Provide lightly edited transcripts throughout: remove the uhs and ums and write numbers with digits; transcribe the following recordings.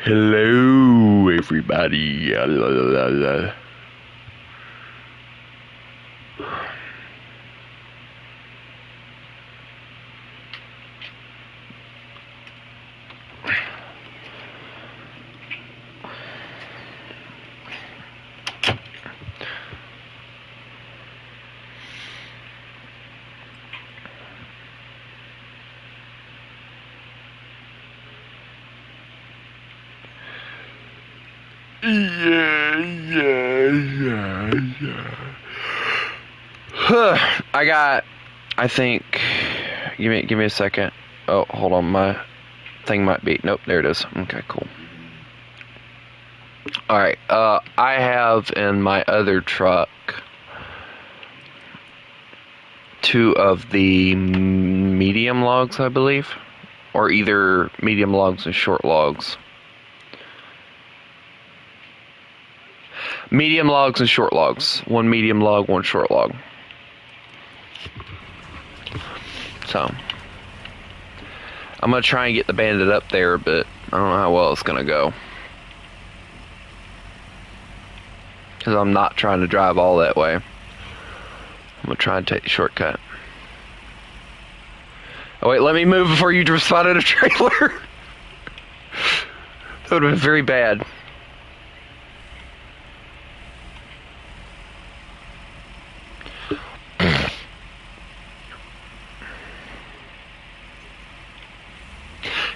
Hello, everybody. La, la, la, la. I think. Give me a second. Oh, hold on. My thing might be. Nope, there it is. Okay, cool. All right. I have in my other truck 2 of the medium logs, I believe, or either medium logs and short logs. Medium logs and short logs. 1 medium log, 1 short log. So, I'm going to try and get the Bandit up there, but I don't know how well it's going to go. Because I'm not trying to drive all that way. I'm going to try and take the shortcut. Oh wait, let me move before you spotted a trailer. That would have been very bad.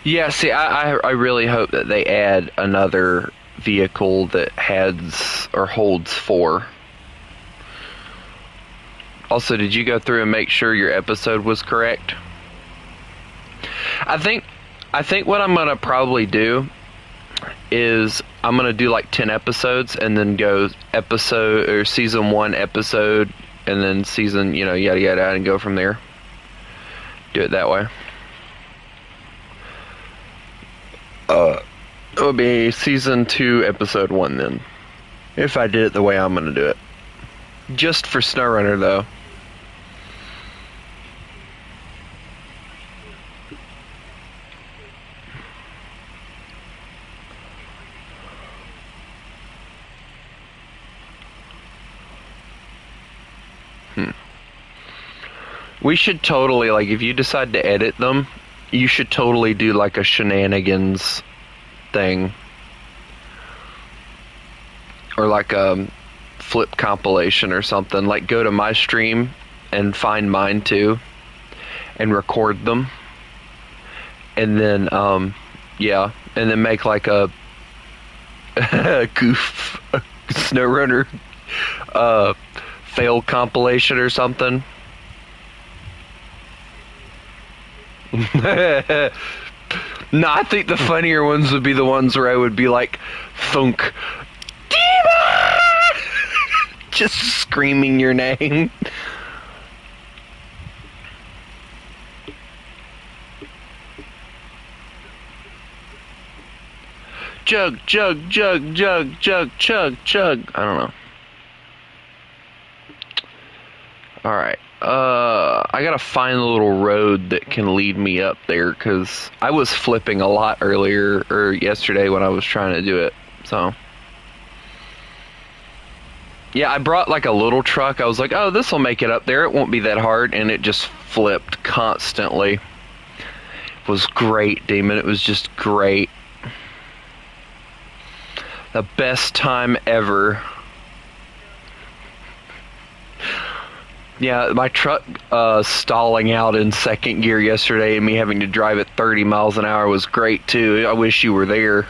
Yeah, see, I really hope that they add another vehicle that has or holds 4. Also, did you go through and make sure your episode was correct? I think what I'm gonna probably do is I'm gonna do like 10 episodes and then go episode or season 1 episode and then season, yada yada, and go from there. Do it that way. It would be season 2, episode 1 then. If I did it the way I'm gonna do it. Just for SnowRunner though. We should totally, like, if you decide to edit them, you should totally do like a shenanigans thing. Or like a flip compilation or something. Like, go to my stream and find mine too. And record them. And then, yeah. And then make like a goof SnowRunner fail compilation or something. No, I think the funnier ones would be the ones where I would be like, thunk, Diva! Just screaming your name. Jug, jug, jug, jug, jug, chug, chug. I don't know. Alright. I gotta find a little road that can lead me up there, because I was flipping a lot earlier, or yesterday when I was trying to do it, so. Yeah, I brought like a little truck. I was like, oh, this will make it up there. It won't be that hard, and it just flipped constantly. It was great, Demon. It was just great. The best time ever. Yeah, my truck stalling out in second gear yesterday and me having to drive at 30 miles an hour was great too. I wish you were there.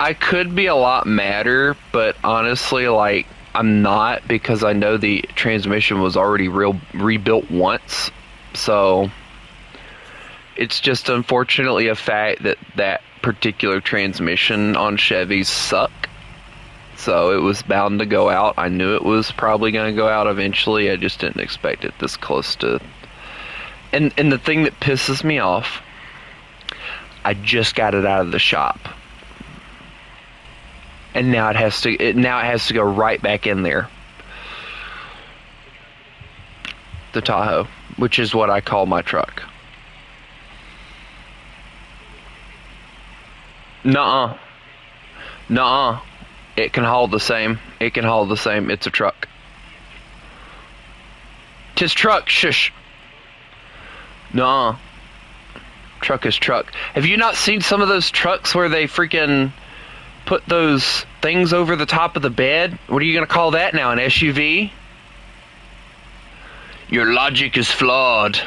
I could be a lot madder, but honestly, like, I'm not, because I know the transmission was already rebuilt once. So it's just unfortunately a fact that that particular transmission on Chevys suck. So it was bound to go out. I knew it was probably going to go out eventually. I just didn't expect it this close to. And the thing that pisses me off, I just got it out of the shop, and now it has to go right back in there. The Tahoe, which is what I call my truck. Nuh-uh. Nuh-uh. It can haul the same. It can haul the same. It's a truck. 'Tis truck. Shush. Nuh-uh. Truck is truck. Have you not seen some of those trucks where they freaking put those things over the top of the bed? What are you going to call that now? An SUV? Your logic is flawed.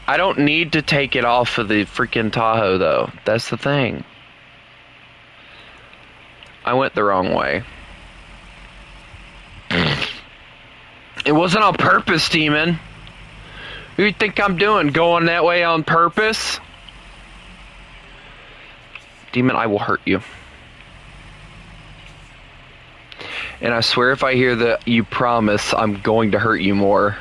I don't need to take it off of the freaking Tahoe, though. That's the thing. I went the wrong way. It wasn't on purpose, Demon. What do you think I'm doing? Going that way on purpose? Demon, I will hurt you. And I swear if I hear that you promise, I'm going to hurt you more.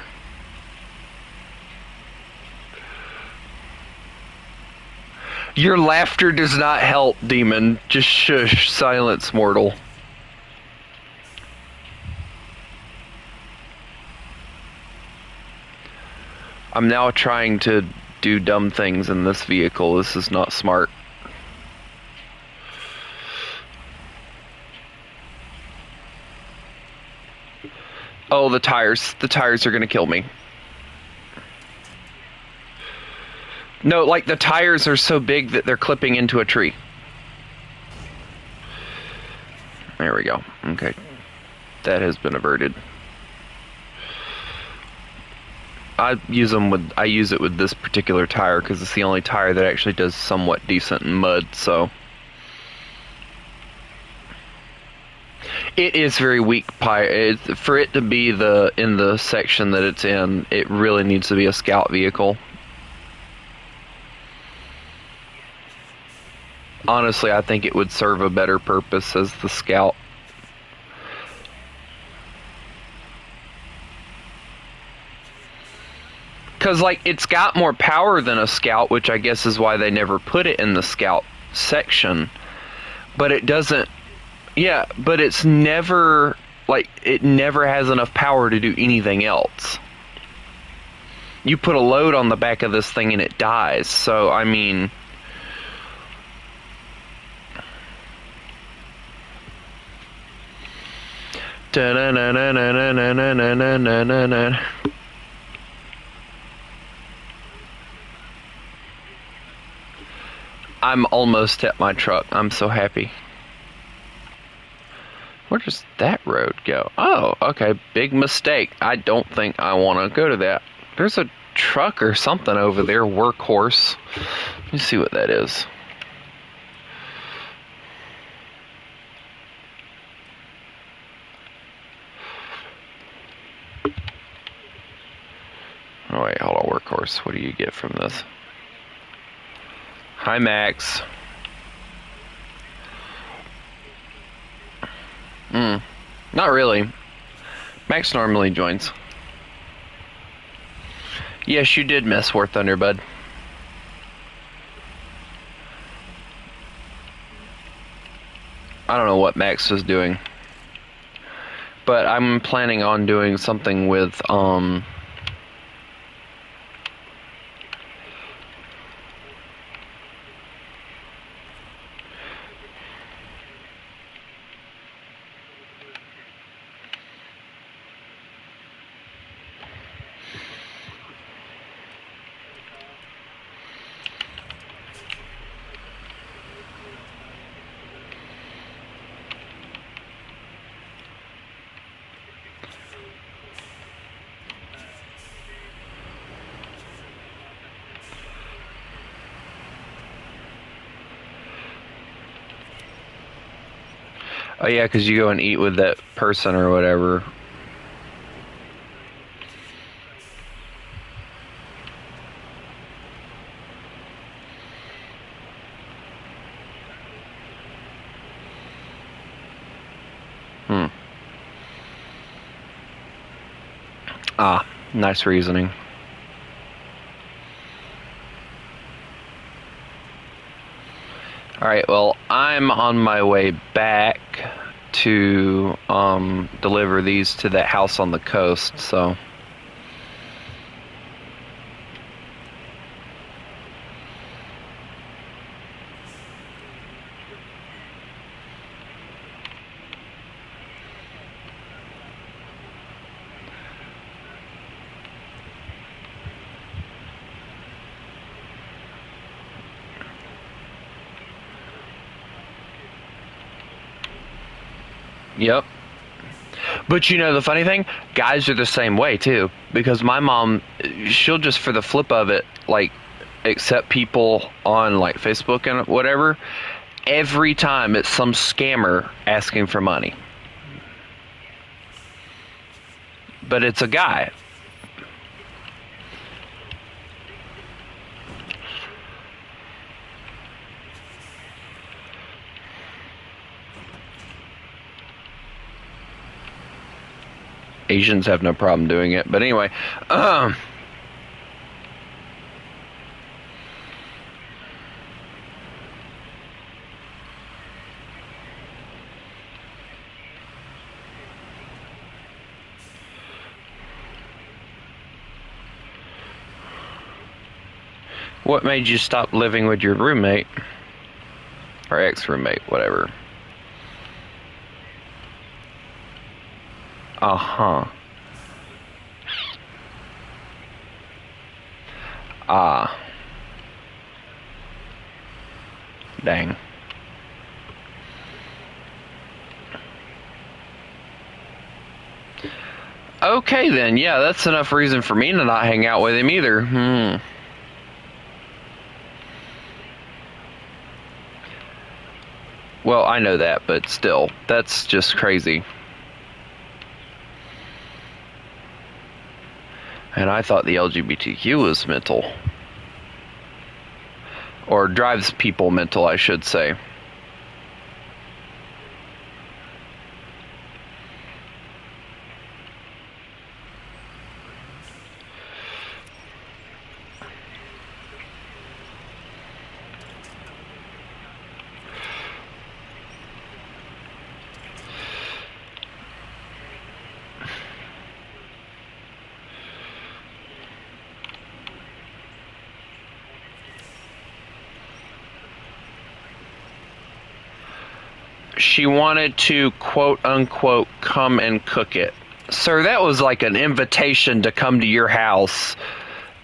Your laughter does not help, Demon. Just shush. Silence, mortal. I'm now trying to do dumb things in this vehicle. This is not smart. Oh, the tires. The tires are gonna kill me. No, like the tires are so big that they're clipping into a tree. There we go. Okay. That has been averted. I use it with this particular tire because it's the only tire that actually does somewhat decent in mud, so. It is very weak for it to be in the section that it's in, it really needs to be a scout vehicle. Honestly, I think it would serve a better purpose as the scout. Because, like, it's got more power than a scout, which I guess is why they never put it in the scout section. But it doesn't... Yeah, but it's never... Like, it never has enough power to do anything else. You put a load on the back of this thing and it dies. So, I mean... I'm almost at my truck. I'm so happy. Where does that road go? Oh, okay. Big mistake. I don't think I want to go to that. There's a truck or something over there. Workhorse. Let me see what that is. Oh, wait. Hold on. Workhorse. What do you get from this? Hi, Max. Not really. Max normally joins. Yes, you did miss War Thunder, bud. I don't know what Max was doing. But I'm planning on doing something with, oh yeah, because you go and eat with that person or whatever. Ah, nice reasoning. Alright, well, I'm on my way back to deliver these to that house on the coast, so Yep. But you know the funny thing, guys are the same way too. Because my mom, she'll just for the flip of it, like accept people on like Facebook and whatever. Every time it's some scammer asking for money, but it's a guy. Asians have no problem doing it, but anyway, what made you stop living with your roommate or ex-roommate, whatever? Uh-huh. Ah. Dang. Okay then, yeah, that's enough reason for me to not hang out with him either. Well, I know that, but still, that's just crazy. And I thought the LGBTQ was mental. Or drives people mental, I should say. She wanted to, quote unquote, come and cook it. Sir, that was like an invitation to come to your house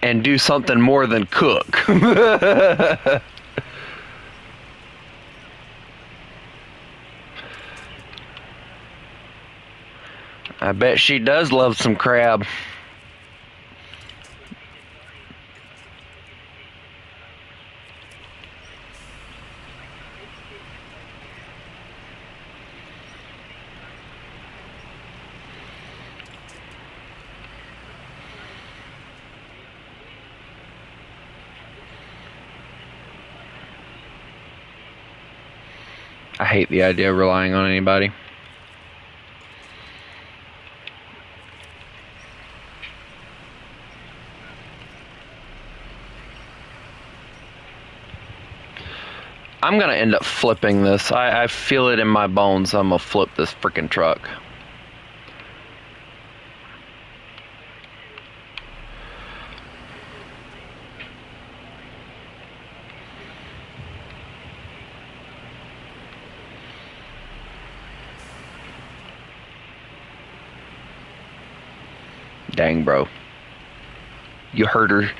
and do something more than cook. I bet she does love some crab. I hate the idea of relying on anybody. I'm gonna end up flipping this. I feel it in my bones. I'm gonna flip this freaking truck. Dang, bro. You hurt her.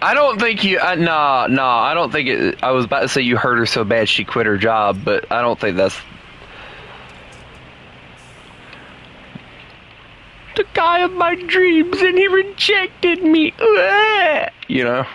I don't think you. Nah. I don't think it. I was about to say you hurt her so bad she quit her job, but I don't think that's the guy of my dreams, and he rejected me. You know.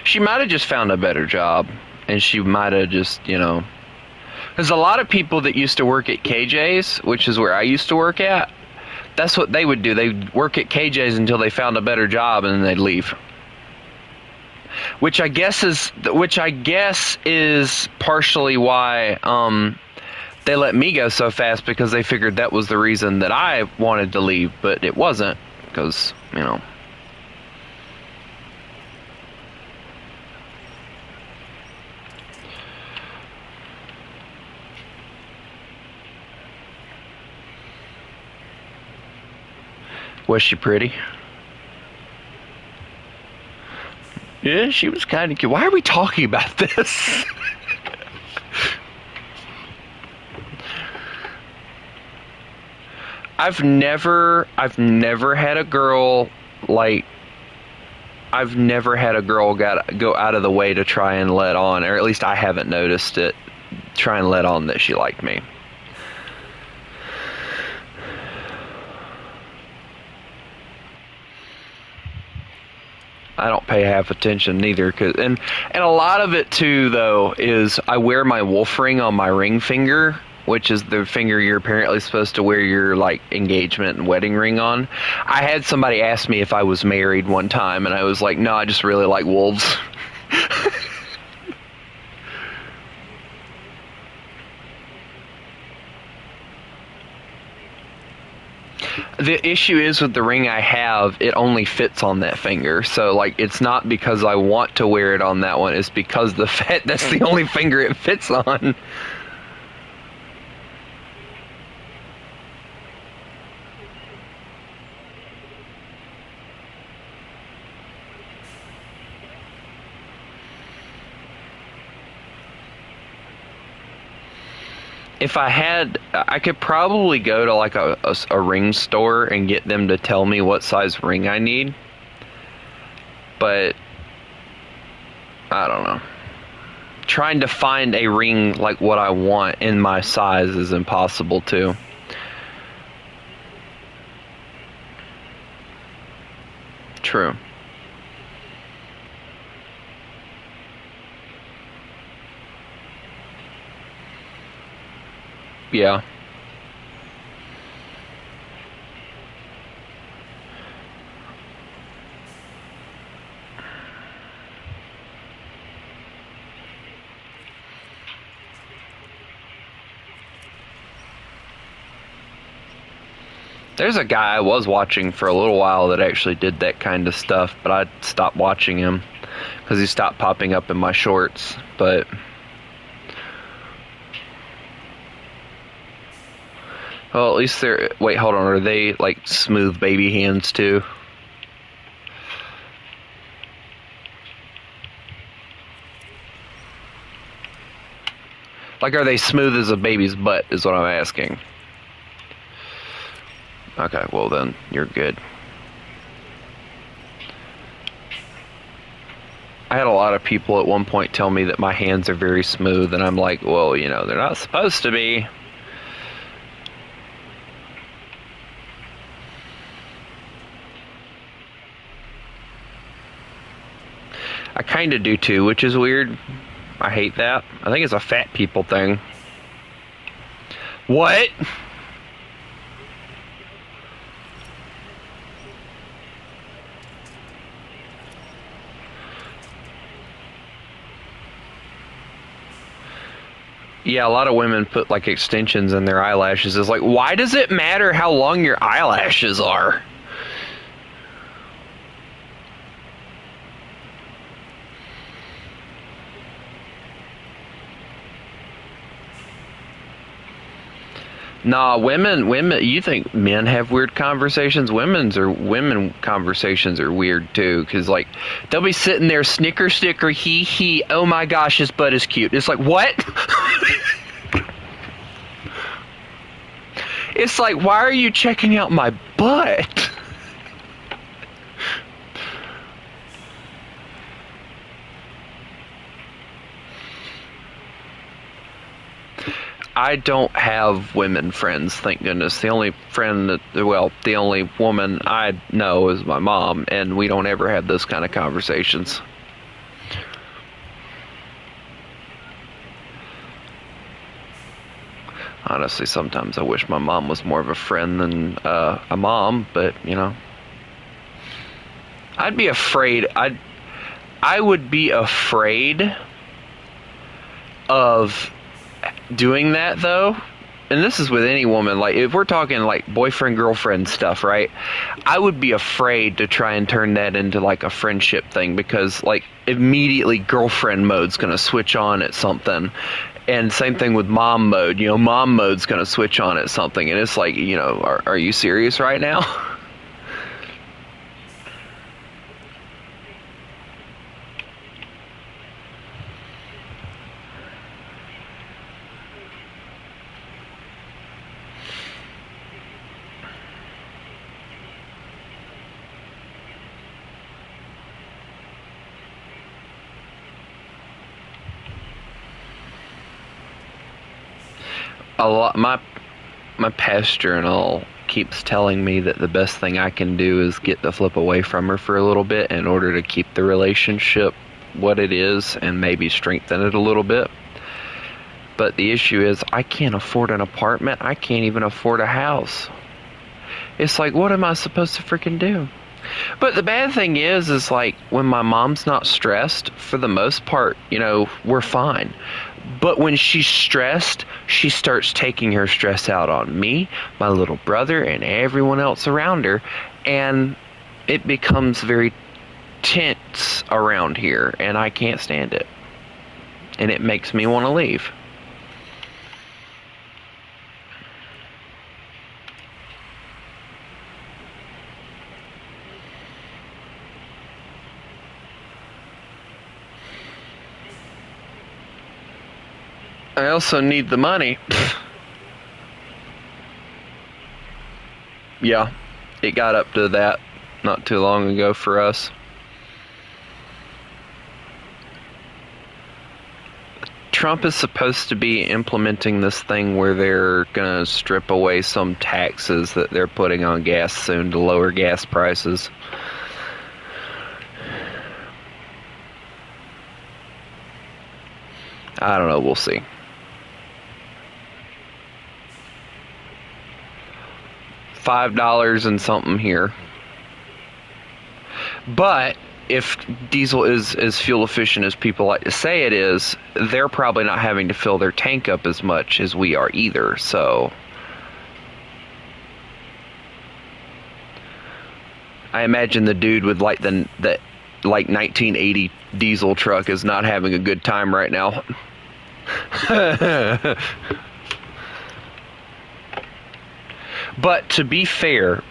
She might have just found a better job, and she might have just, you know, there's a lot of people that used to work at KJ's, which is where I used to work at. That's what they would do. They'd work at KJ's until they found a better job, and then they'd leave. Which I guess is partially why they let me go so fast, because they figured that was the reason that I wanted to leave, but it wasn't, because, you know. Was she pretty? Yeah, she was kind of cute. Why are we talking about this? I've never had a girl like I've never had a girl go out of the way to try and let on, or at least I haven't noticed it, try and let on that she liked me. I don't pay half attention neither, and a lot of it too though is I wear my wolf ring on my ring finger, which is the finger you're apparently supposed to wear your like engagement and wedding ring on. I had somebody ask me if I was married one time, and I was like, no, I just really like wolves. The issue is with the ring I have, it only fits on that finger. So, like, it's not because I want to wear it on that one. It's because that's the only finger it fits on. If I had, I could probably go to like a ring store and get them to tell me what size ring I need. But I don't know. Trying to find a ring like what I want in my size is impossible too. True. Yeah. There's a guy I was watching for a little while that actually did that kind of stuff, but I stopped watching him because he stopped popping up in my shorts. But well, at least they're. Wait, hold on. Are they like smooth baby hands too? Like, are they smooth as a baby's butt? Is what I'm asking. Okay, well then you're good. I had a lot of people at one point tell me that my hands are very smooth, and I'm like, well, you know, they're not supposed to be. I kind of do too, which is weird. I hate that. I think it's a fat people thing. What? Yeah, a lot of women put like extensions in their eyelashes. It's like, why does it matter how long your eyelashes are? Nah, women. You think men have weird conversations? Women conversations are weird too, because like they'll be sitting there, snicker, snicker, hee hee. Oh my gosh, his butt is cute. It's like what? It's like, why are you checking out my butt? I don't have women friends, thank goodness. The only the only woman I know is my mom, and we don't ever have those kind of conversations. Honestly, sometimes I wish my mom was more of a friend than a mom, but you know, I'd be afraid. I would be afraid of doing that though, and this is with any woman, like if we're talking like boyfriend girlfriend stuff, right? I would be afraid to try and turn that into like a friendship thing, because like immediately girlfriend mode's gonna switch on at something, and same thing with mom mode. You know, mom mode's gonna switch on at something, and it's like, you know, are you serious right now? A lot. My pastor and all keeps telling me that the best thing I can do is get the flip away from her for a little bit in order to keep the relationship what it is and maybe strengthen it a little bit. But the issue is I can't afford an apartment. I can't even afford a house. It's like, what am I supposed to freaking do? But the bad thing is like when my mom's not stressed, for the most part, we're fine. But when she's stressed, she starts taking her stress out on me, my little brother, and everyone else around her. And it becomes very tense around here, and I can't stand it. And it makes me want to leave. I also need the money. Yeah, it got up to that not too long ago for us. Trump is supposed to be implementing this thing where they're going to strip away some taxes that they're putting on gas soon to lower gas prices. I don't know, we'll see. $5 and something here. But if diesel is as fuel efficient as people like to say it is, they're probably not having to fill their tank up as much as we are either. So I imagine the dude with like the 1980 diesel truck is not having a good time right now. But to be fair,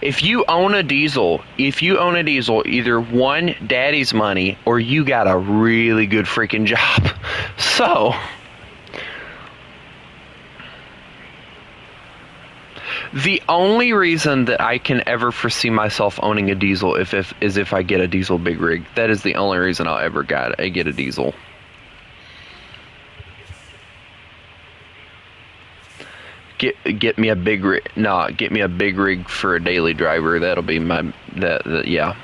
if you own a diesel, either one, daddy's money, or you got a really good freaking job. So, the only reason that I can ever foresee myself owning a diesel is if I get a diesel big rig. That is the only reason I'll ever get a diesel. Get me a big rig. No, get me a big rig for a daily driver. That'll be my yeah.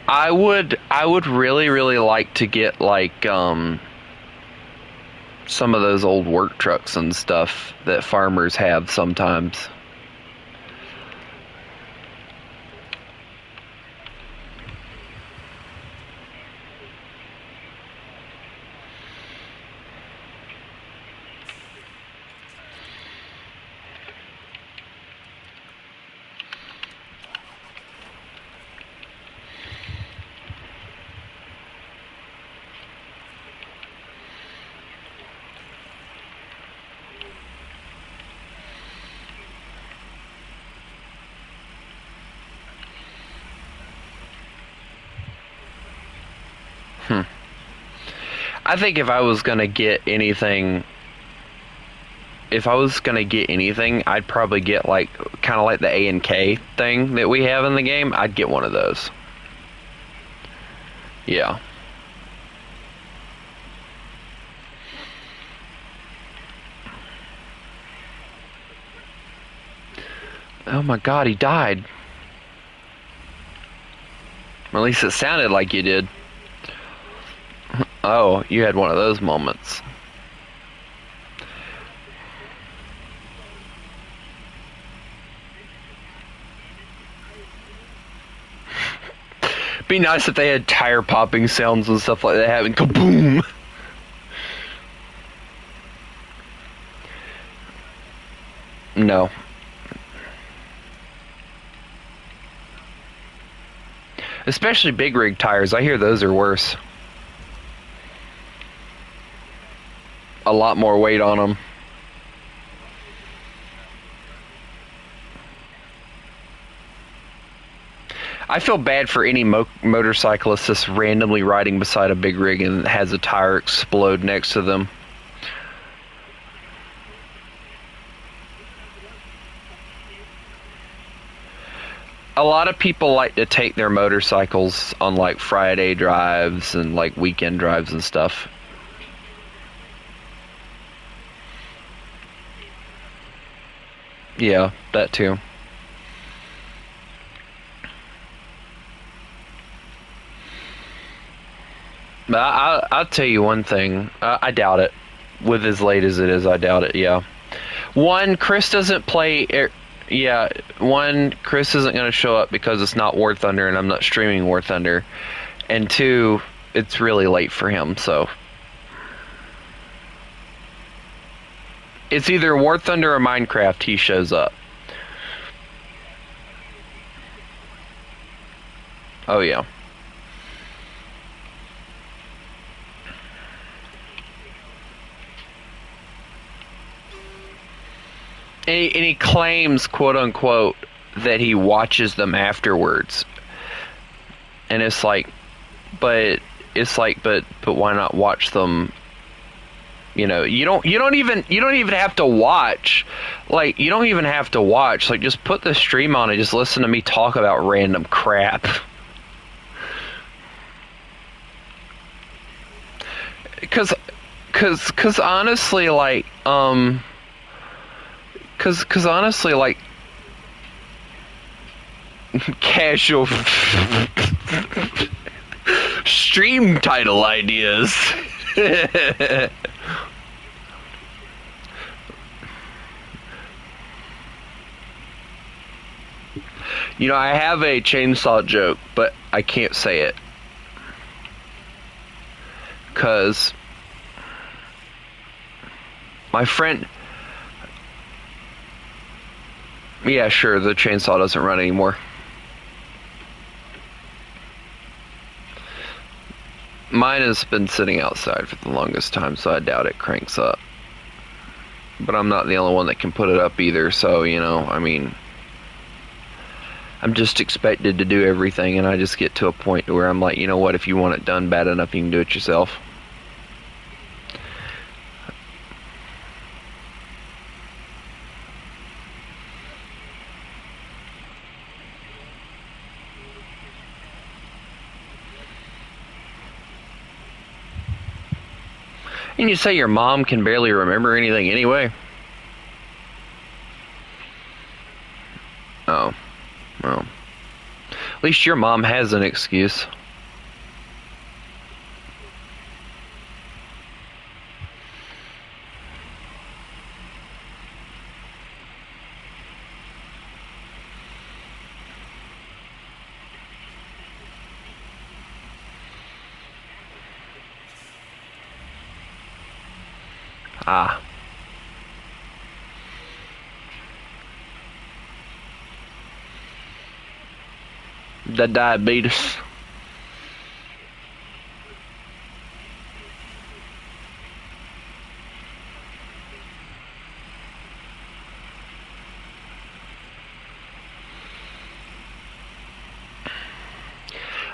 I would really like to get like some of those old work trucks and stuff that farmers have sometimes. I think if I was gonna get anything, I'd probably get like kind of like the A and K thing that we have in the game. I'd get one of those. Yeah. Oh my God, he died. Or at least it sounded like you did. Oh, you had one of those moments. Be nice if they had tire popping sounds and stuff like that having kaboom. No. Especially big rig tires. I hear those are worse. A lot more weight on them. I feel bad for any motorcyclist that's randomly riding beside a big rig and has a tire explode next to them. a lot of people like to take their motorcycles on like Friday drives and like weekend drives and stuff. Yeah, that too. But I'll tell you one thing. I doubt it. With as late as it is, I doubt it. Yeah. One, Chris doesn't play. Yeah. One, Chris isn't going to show up because it's not War Thunder, and I'm not streaming War Thunder. And two, it's really late for him. So it's either War Thunder or Minecraft. He shows up. Oh yeah. And he claims, quote unquote, that he watches them afterwards. And it's like, but why not watch them? You know, you don't even have to watch. Like, you don't even have to watch. Like, just put the stream on and just listen to me talk about random crap. Cause honestly, like, Cause honestly, like, casual stream title ideas. You know, I have a chainsaw joke, but I can't say it. Cause my friend... Yeah, sure, the chainsaw doesn't run anymore. Mine has been sitting outside for the longest time, so I doubt it cranks up. But I'm not the only one that can put it up either, so, you know, I mean... I'm just expected to do everything, and I just get to a point where I'm like, you know what, if you want it done bad enough, you can do it yourself. And you say your mom can barely remember anything anyway? Oh. Well. At least your mom has an excuse. Ah. The diabetes.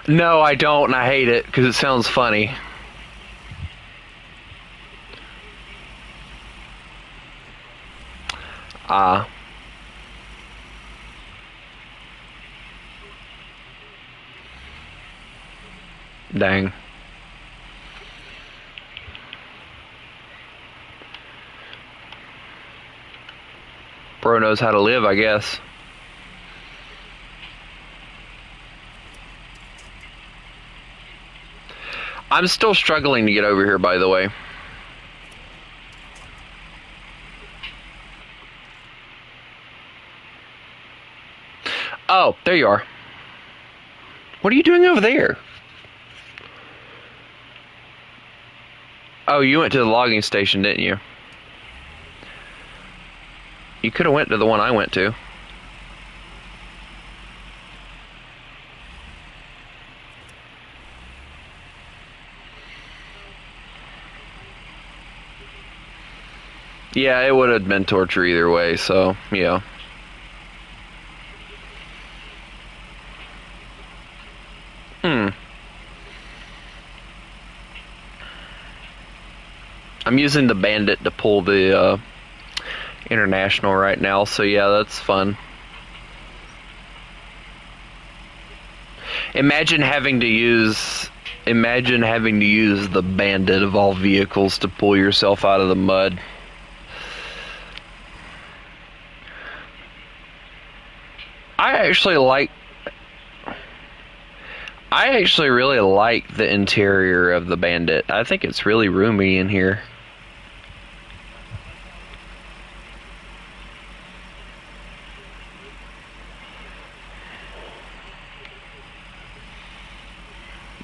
No, I don't, and I hate it because it sounds funny. Ah. Dang. Bro knows how to live, I guess. I'm still struggling to get over here, by the way. Oh, there you are. What are you doing over there? Oh, you went to the logging station, didn't you? You could have went to the one I went to. Yeah, it would have been torture either way, so, yeah. I'm using the Bandit to pull the international right now, so yeah, that's fun. Imagine having to use the bandit of all vehicles to pull yourself out of the mud. I actually really like the interior of the bandit. I think it's really roomy in here.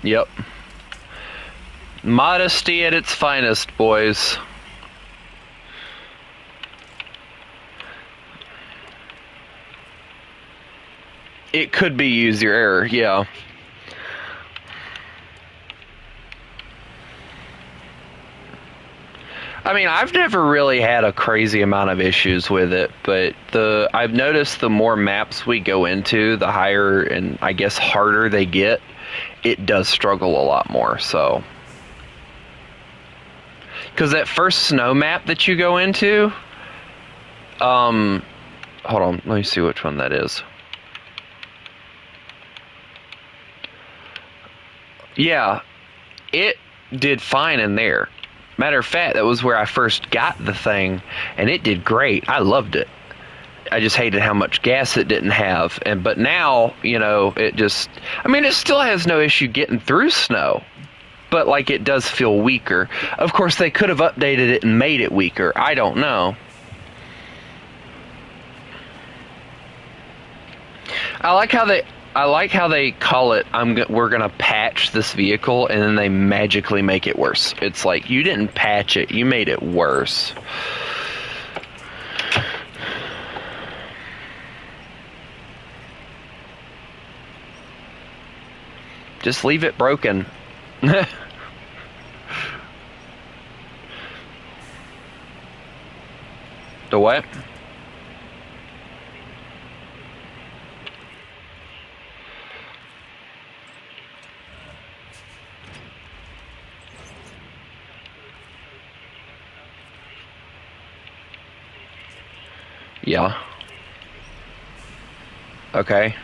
Yep. Modesty at its finest, boys. It could be user error, yeah. I mean, I've never really had a crazy amount of issues with it, but I've noticed the more maps we go into, the higher and I guess harder they get, it does struggle a lot more, so. Because that first snow map that you go into, hold on, let me see which one that is. Yeah, it did fine in there. Matter of fact, that was where I first got the thing, and it did great. I loved it. I just hated how much gas it didn't have. But now, you know, it just... I mean, it still has no issue getting through snow. But, like, it does feel weaker. Of course, they could have updated it and made it weaker. I don't know. I like how they call it, we're going to patch this vehicle, and then they magically make it worse. It's like, you didn't patch it, you made it worse. Just leave it broken. The what? Yeah. Okay.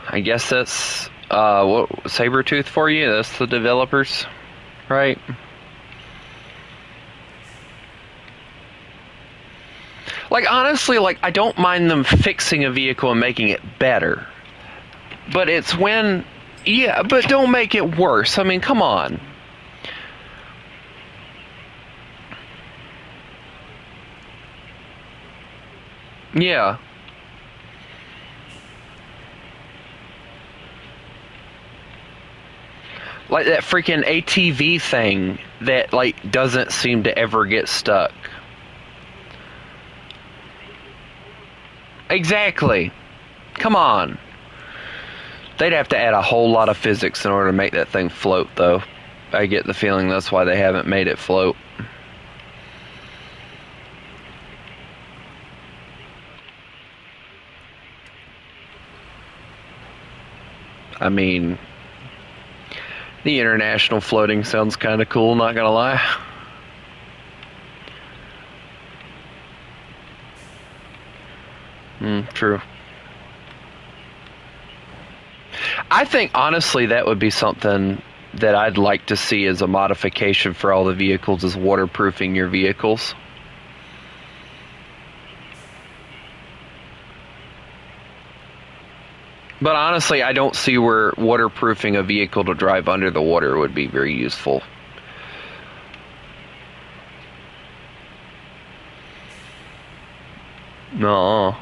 I guess that's what Sabretooth for you. That's the developers, right? Like, honestly, like, I don't mind them fixing a vehicle and making it better. But it's when... Yeah, but don't make it worse. I mean, come on. Yeah. Like that freaking ATV thing that, like, doesn't seem to ever get stuck. Exactly. Come on. They'd have to add a whole lot of physics in order to make that thing float, though. I get the feeling that's why they haven't made it float. I mean, the international floating sounds kind of cool, not gonna lie. True. I think, honestly, that would be something that I'd like to see as a modification for all the vehicles, is waterproofing your vehicles. But honestly, I don't see where waterproofing a vehicle to drive under the water would be very useful. No.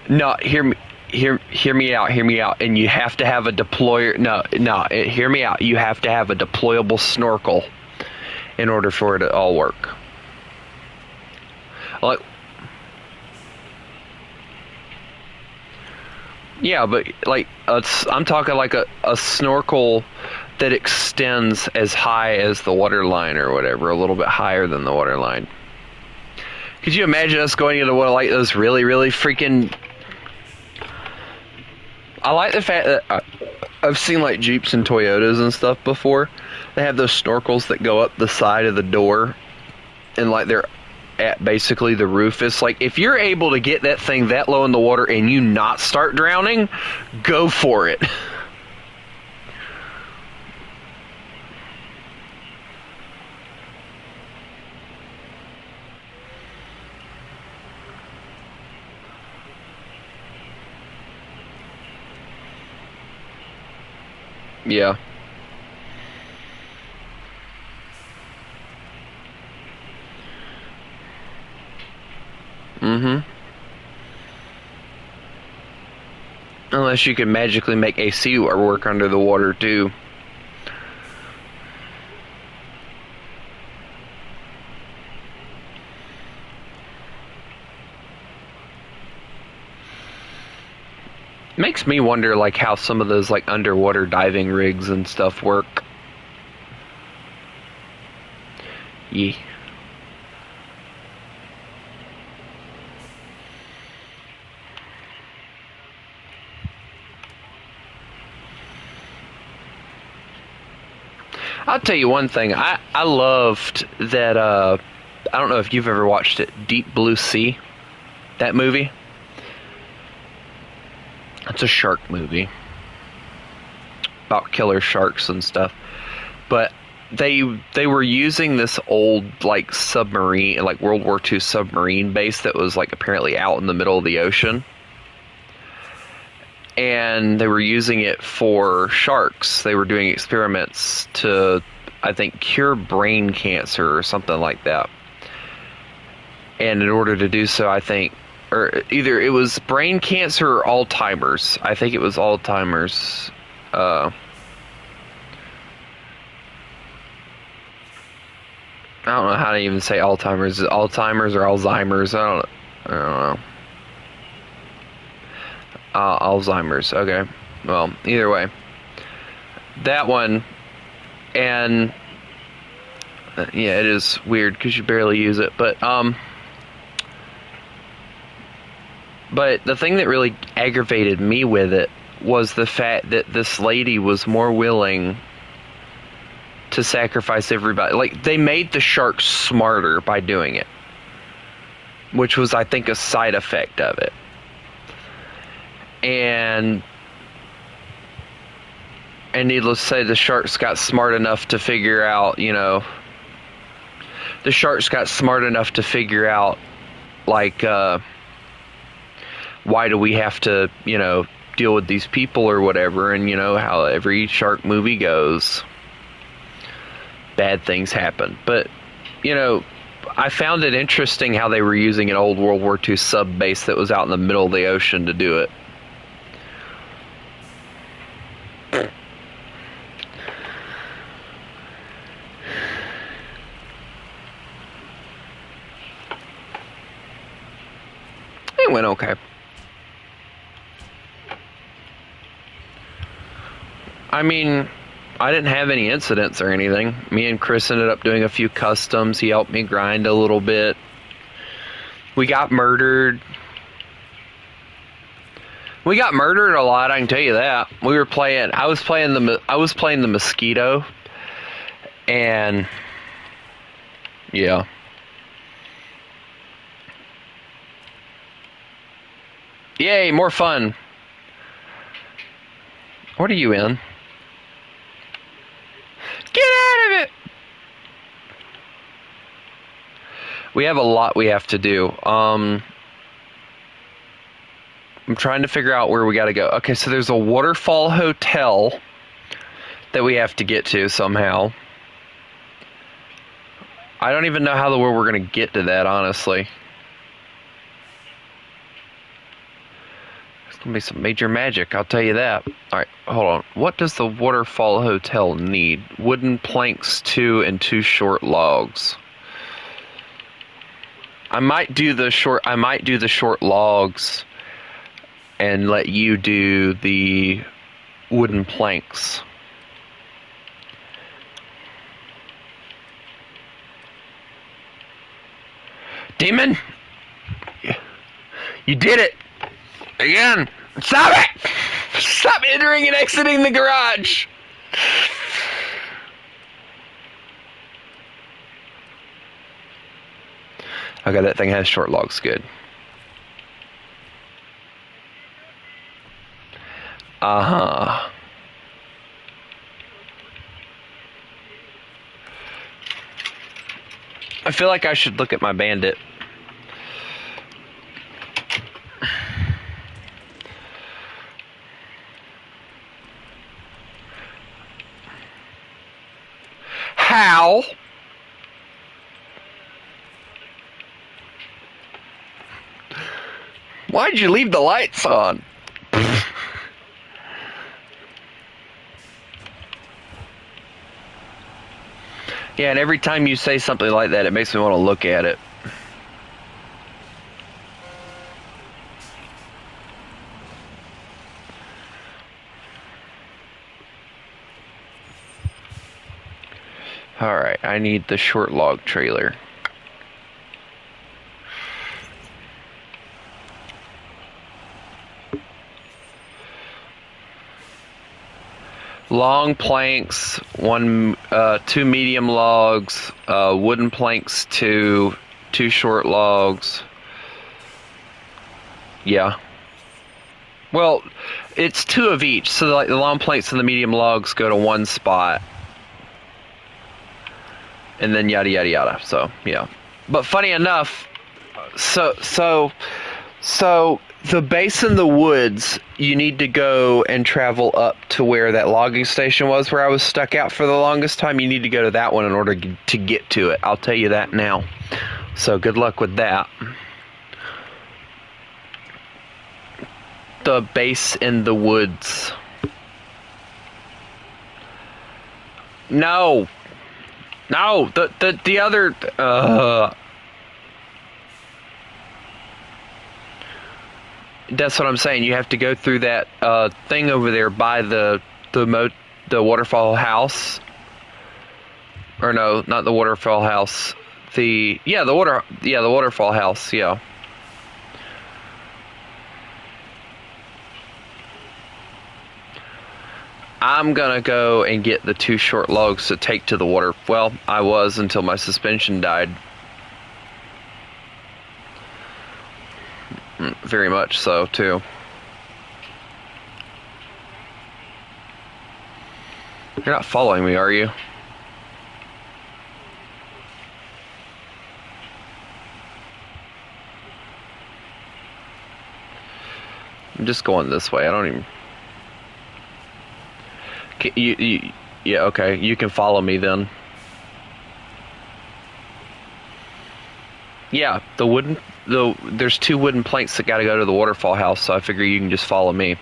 No, hear me out, and you have to have a deployer. Hear me out. You have to have a deployable snorkel in order for it to all work. Like, yeah, but like I'm talking like a snorkel that extends as high as the water line or whatever, a little bit higher than the water line. Could you imagine us going into one of like those really, really freaking... I like the fact that I've seen like Jeeps and Toyotas and stuff before. They have those snorkels that go up the side of the door, and like they're at basically the roof. It's like if you're able to get that thing that low in the water and you not start drowning, go for it. Yeah. Mm-hmm. Unless you can magically make AC work under the water too. Makes me wonder like how some of those like underwater diving rigs and stuff work. Yeah. I'll tell you one thing. I loved that I don't know if you've ever watched it, Deep Blue Sea, that movie. It's a shark movie about killer sharks and stuff. But they were using this old like submarine, like World War II submarine base that was like apparently out in the middle of the ocean. And they were using it for sharks. They were doing experiments to, I think, cure brain cancer or something like that. And in order to do so, I think, or either it was brain cancer or Alzheimer's. I think it was Alzheimer's. I don't know how to even say Alzheimer's. Is it Alzheimer's or Alzheimer's? I don't know. Alzheimer's. Okay. Well, either way, that one, and yeah, it is weird because you barely use it. But the thing that really aggravated me with it was the fact that this lady was more willing to sacrifice everybody. Like, they made the sharks smarter by doing it, which was, I think, a side effect of it. And needless to say, the sharks got smart enough to figure out, like, why do we have to, deal with these people or whatever, and how every shark movie goes. Bad things happen. But, I found it interesting how they were using an old World War II sub base that was out in the middle of the ocean to do it. It went okay. I mean, I didn't have any incidents or anything. Me and Chris ended up doing a few customs. He helped me grind a little bit. We got murdered. We got murdered a lot, I can tell you that. I was playing the Mosquito, and yeah. Yay, more fun. What are you in? Get out of it! We have a lot we have to do. I'm trying to figure out where we gotta go. Okay, so there's a waterfall hotel that we have to get to somehow. I don't even know how the world we're gonna get to that, honestly. It's gonna be some major magic, I'll tell you that. Alright, hold on. What does the waterfall hotel need? Wooden planks 2 and 2 short logs. I might do the short logs and let you do the wooden planks. Demon! You did it! Again! Stop it! Stop entering and exiting the garage! Okay, that thing has short logs, good. Uh-huh. I feel like I should look at my bandit. How? Why'd you leave the lights on? Yeah, and every time you say something like that, it makes me want to look at it. Alright, I need the short log trailer. Long planks, two medium logs, wooden planks, two short logs. Yeah. Well, it's two of each, so like the long planks and the medium logs go to one spot. And then yada yada yada. So yeah. But funny enough, so the base in the woods, you need to go and travel up to where that logging station was where I was stuck out for the longest time. You need to go to that one in order to get to it. I'll tell you that now. So good luck with that. The base in the woods. No, the other. That's what I'm saying. You have to go through that thing over there by the waterfall house. Or no, not the waterfall house. The waterfall house. Yeah. I'm gonna go and get the two short logs to take to the water. Well, I was until my suspension died. Very much so, too. You're not following me, are you? I'm just going this way. I don't even... Yeah, okay. You can follow me then. Yeah, there's two wooden planks that gotta go to the waterfall house, so I figure you can just follow me.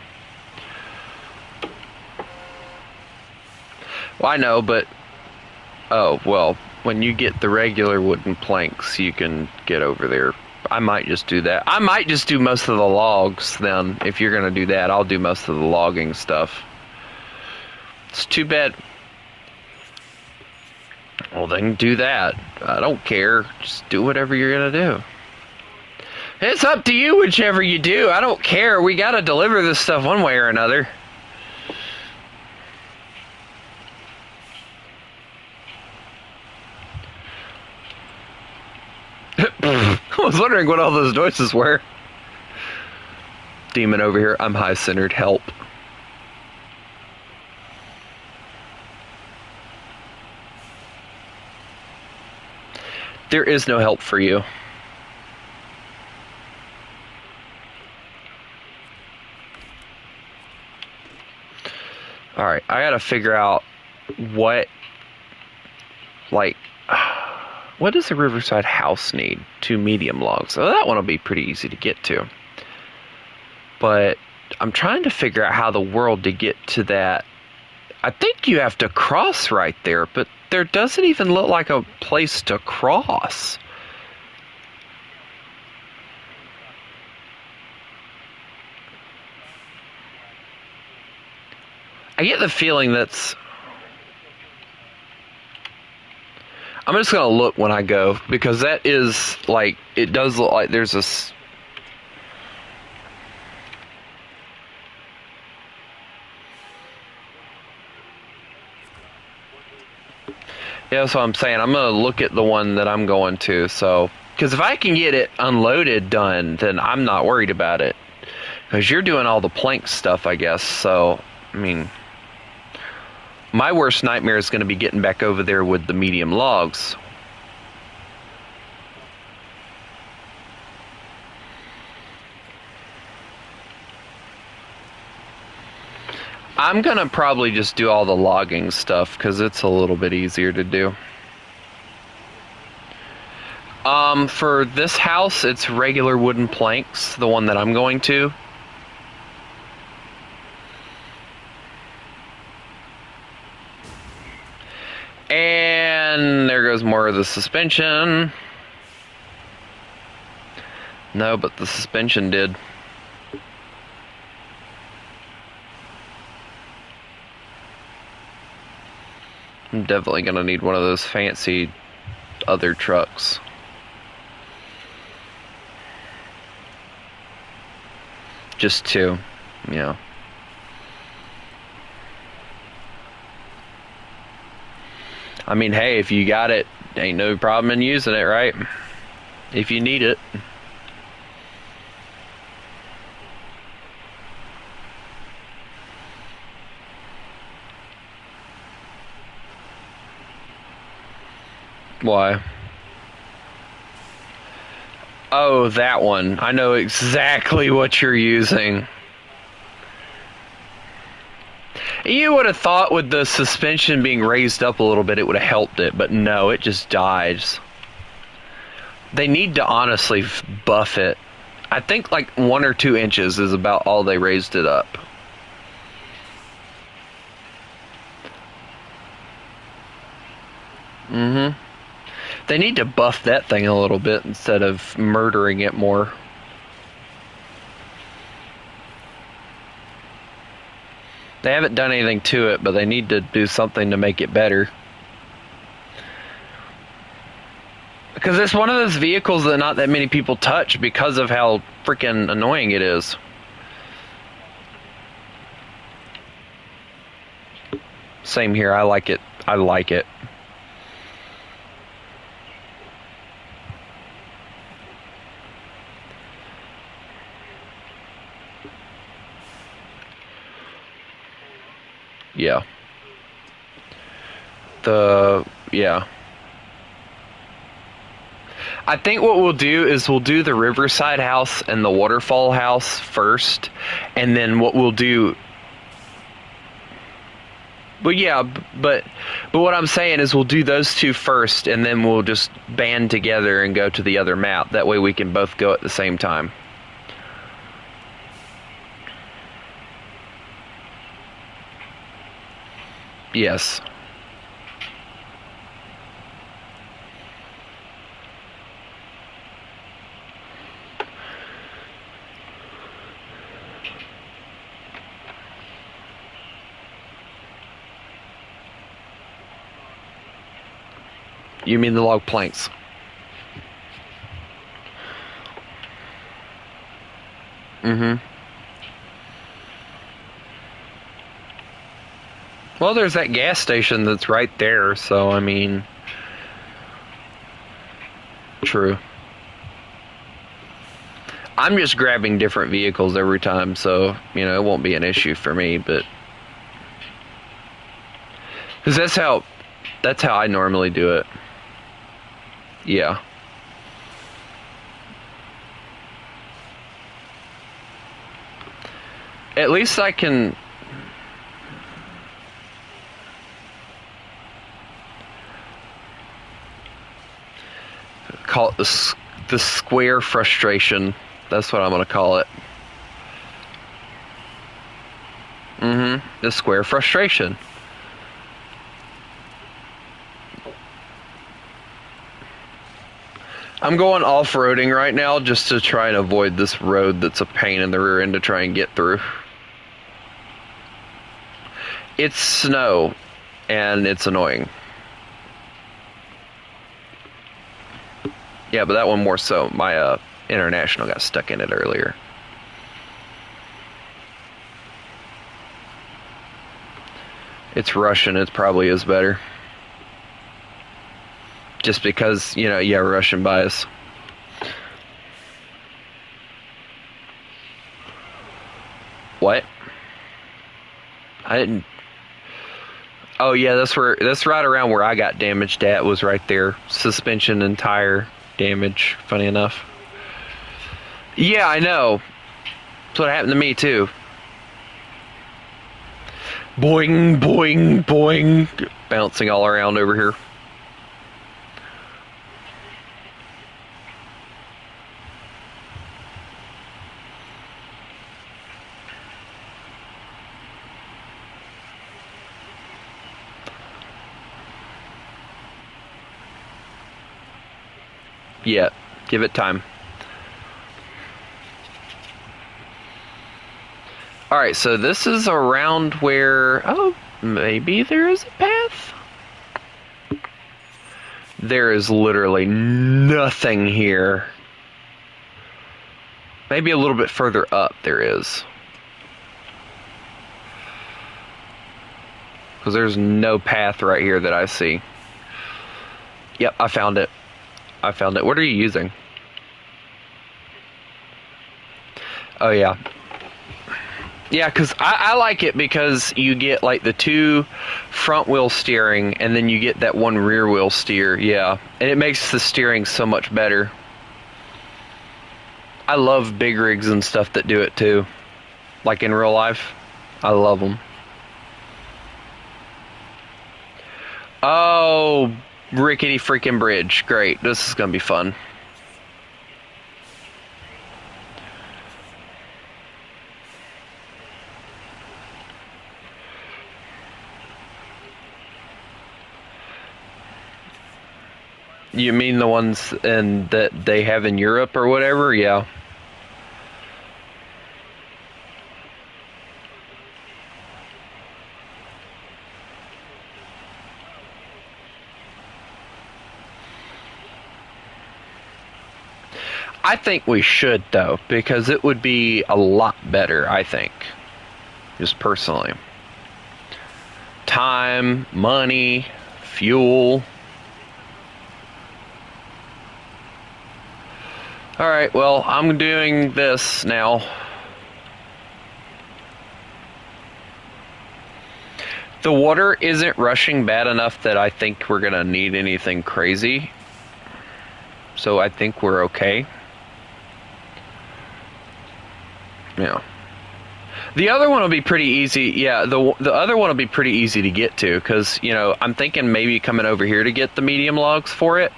Well, I know, but... Oh, well, when you get the regular wooden planks, you can get over there. I might just do that. I might just do most of the logs, then. If you're gonna do that, I'll do most of the logging stuff. It's too bad. Well, then do that. I don't care. Just do whatever you're gonna do. It's up to you, whichever you do. I don't care. We gotta deliver this stuff one way or another. I was wondering what all those noises were. Demon over here. I'm high-centered. Help. There is no help for you. Alright, I gotta figure out what does a riverside house need? 2 medium logs. So that one will be pretty easy to get to. But I'm trying to figure out how the world to get to that. I think you have to cross right there, but there doesn't even look like a place to cross. I get the feeling that's... I'm just going to look when I go, because that is, like, it does look like there's a... that's what I'm saying. I'm gonna look at the one that I'm going to. So, because if I can get it unloaded done, then I'm not worried about it. Because you're doing all the plank stuff, I guess. So, I mean, my worst nightmare is going to be getting back over there with the medium logs. I'm going to probably just do all the logging stuff because it's a little bit easier to do. For this house, it's regular wooden planks, the one that I'm going to. And there goes more of the suspension. No, but the suspension did. I'm definitely gonna need one of those fancy other trucks. Just two, yeah. I mean, hey, if you got it, ain't no problem in using it, right? If you need it. Why? Oh, that one. I know exactly what you're using. You would have thought with the suspension being raised up a little bit, it would have helped it, but no, it just dies. They need to honestly buff it. I think like 1 or 2 inches is about all they raised it up. Mm-hmm. They need to buff that thing a little bit instead of murdering it more. They haven't done anything to it, but they need to do something to make it better. Because it's one of those vehicles that not that many people touch because of how freaking annoying it is. Same here, I like it. I like it. Yeah. Yeah. I think what we'll do is we'll do the Riverside house and the Waterfall house first, and then what we'll do... Well, yeah, but what I'm saying is we'll do those two first, and then we'll just band together and go to the other map. That way we can both go at the same time. Yes. You mean the log planks? Mm-hmm. Well, there's that gas station that's right there, so I mean... True. I'm just grabbing different vehicles every time, so, you know, it won't be an issue for me, but... Because that's how I normally do it. Yeah. At least I can... call it the square frustration. That's what I'm going to call it. Mm-hmm. The square frustration. I'm going off-roading right now just to try and avoid this road that's a pain in the rear end to try and get through. It's snow, and it's annoying. Yeah, but that one more so. My International got stuck in it earlier. It's Russian, it probably is better. just because, you know, yeah, Russian bias. What? I didn't. Oh yeah, that's right around where I got damaged at, was right there. Suspension and tire damage, funny enough. Yeah, I know. That's what happened to me too. Boing, boing, boing. Bouncing all around over here. Yeah, give it time. Alright, so this is around where... Oh, maybe there is a path? There is literally nothing here. Maybe a little bit further up there is. Because there's no path right here that I see. Yep, I found it. I found it. What are you using? Oh, yeah. Yeah, because I like it because you get like the 2 front wheel steering and then you get that 1 rear wheel steer. Yeah, and it makes the steering so much better. I love big rigs and stuff that do it too. Like in real life. I love them. Oh, rickety freaking bridge. Great. This is going to be fun. You mean the ones that they have in Europe or whatever? Yeah. I think we should, though, because it would be a lot better, I think. Just personally. Time, money, fuel. Alright, well, I'm doing this now. The water isn't rushing bad enough that I think we're gonna need anything crazy. So I think we're okay. Yeah. The other one will be pretty easy. Yeah, the other one will be pretty easy to get to because, you know, I'm thinking maybe coming over here to get the medium logs for it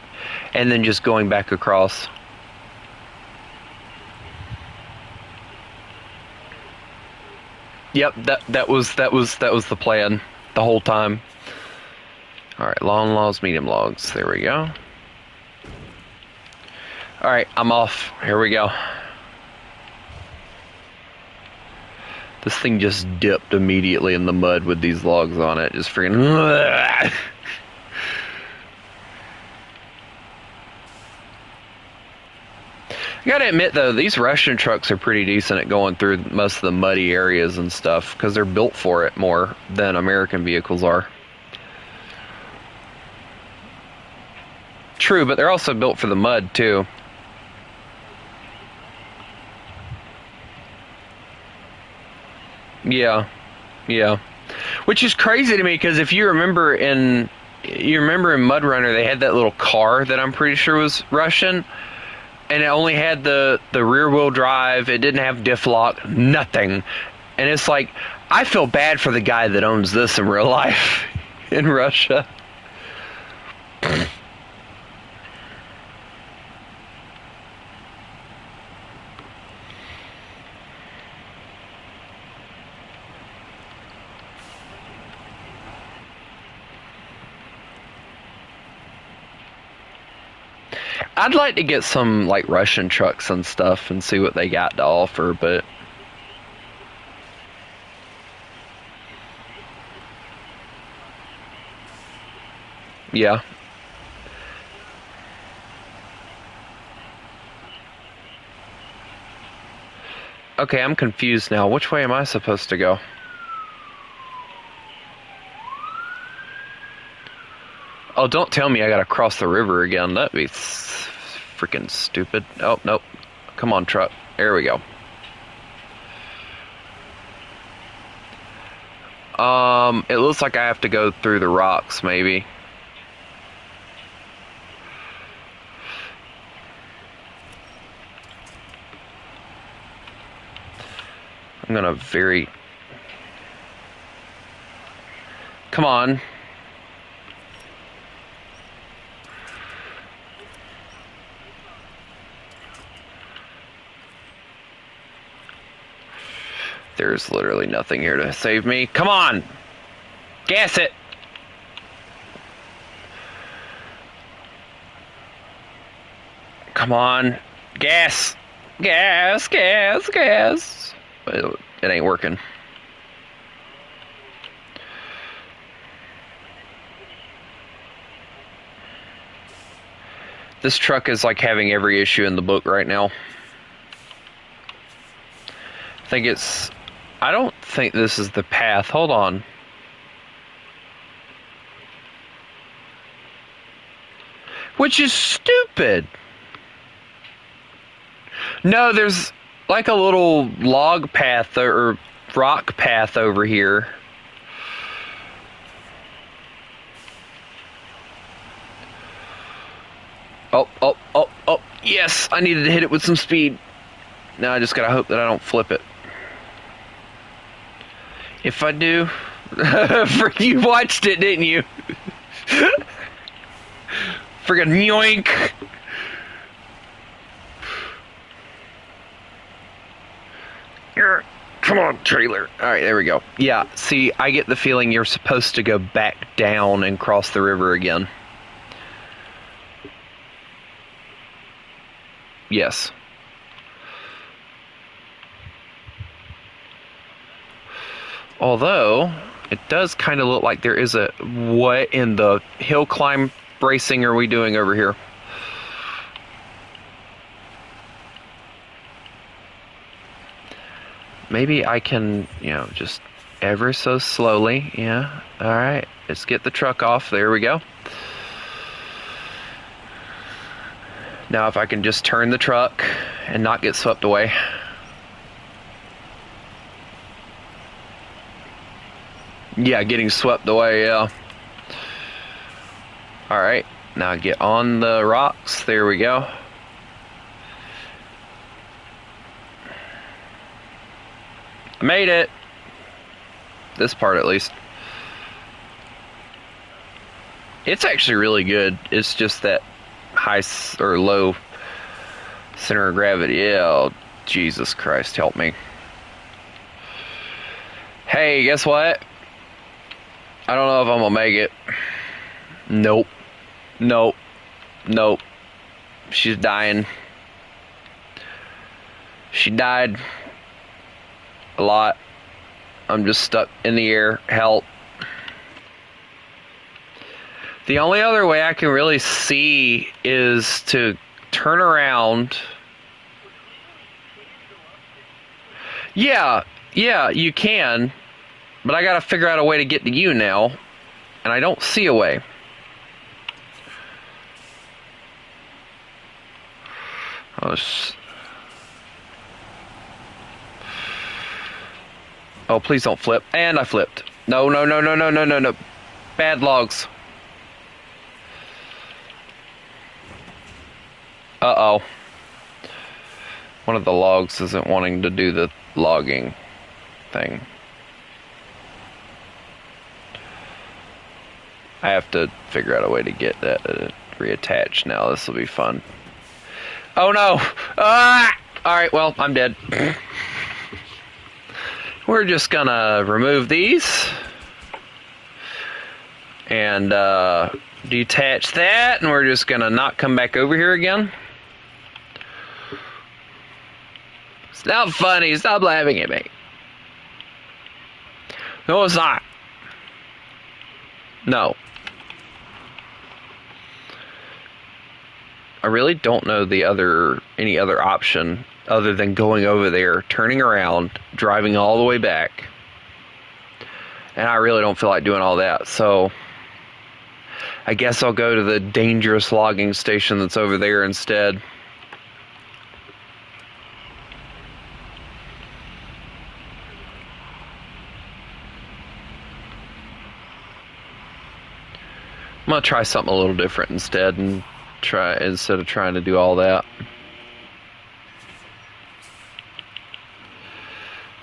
and then just going back across. Yep, that was the plan the whole time. All right, long logs, medium logs. There we go. All right, I'm off. Here we go. This thing just dipped immediately in the mud with these logs on it. Just freaking. I gotta admit though, these Russian trucks are pretty decent at going through most of the muddy areas and stuff because they're built for it more than American vehicles are. True, but they're also built for the mud too. Yeah, yeah. Which is crazy to me because if you remember in Mud Runner, they had that little car that I'm pretty sure was Russian. And it only had the rear wheel drive. It didn't have diff lock, nothing. And it's like, I feel bad for the guy that owns this in real life in Russia. I'd like to get some like Russian trucks and stuff and see what they got to offer, but yeah. Okay, I'm confused now. Which way am I supposed to go? Oh, don't tell me I gotta cross the river again. That'd be freaking stupid. Oh, nope. Come on, truck. There we go. It looks like I have to go through the rocks, maybe. I'm gonna very... Come on. There's literally nothing here to save me. Come on! Gas it! Come on. Gas! Gas, gas, gas! It ain't working. This truck is like having every issue in the book right now. I don't think this is the path. Hold on. Which is stupid. No, there's like a little log path or rock path over here. Oh, yes, I needed to hit it with some speed. Now I just gotta hope that I don't flip it. If I do... You watched it, didn't you? Friggin' yoink! Come on, trailer. Alright, there we go. Yeah, see, I get the feeling you're supposed to go back down and cross the river again. Yes. Although, it does kind of look like there is a... What in the hill climb racing are we doing over here? Maybe I can, just ever so slowly. Yeah, alright. Let's get the truck off. There we go. Now if I can just turn the truck and not get swept away. Yeah, getting swept away, yeah. Alright, now get on the rocks. There we go. I made it. This part, at least. It's actually really good. It's just that high or low center of gravity. Yeah, oh, Jesus Christ, help me. Hey, guess what? I don't know if I'm gonna make it. Nope. Nope. Nope. She's dying. She died. A lot. I'm just stuck in the air. Help. The only other way I can really see is to turn around. Yeah, you can. But I gotta figure out a way to get to you now. And I don't see a way. Oh, please don't flip. And I flipped. No. Bad logs. Uh-oh. One of the logs isn't wanting to do the logging thing. I have to figure out a way to get that reattached now. This will be fun. Oh no! Ah! Alright, well, I'm dead. We're just gonna remove these. And detach that. And we're just gonna not come back over here again. It's not funny. Stop laughing at me. No, it's not. No. I really don't know any other option other than going over there, turning around, driving all the way back. And I really don't feel like doing all that. So I guess I'll go to the dangerous logging station that's over there instead. I'm gonna try something a little different instead instead of trying to do all that.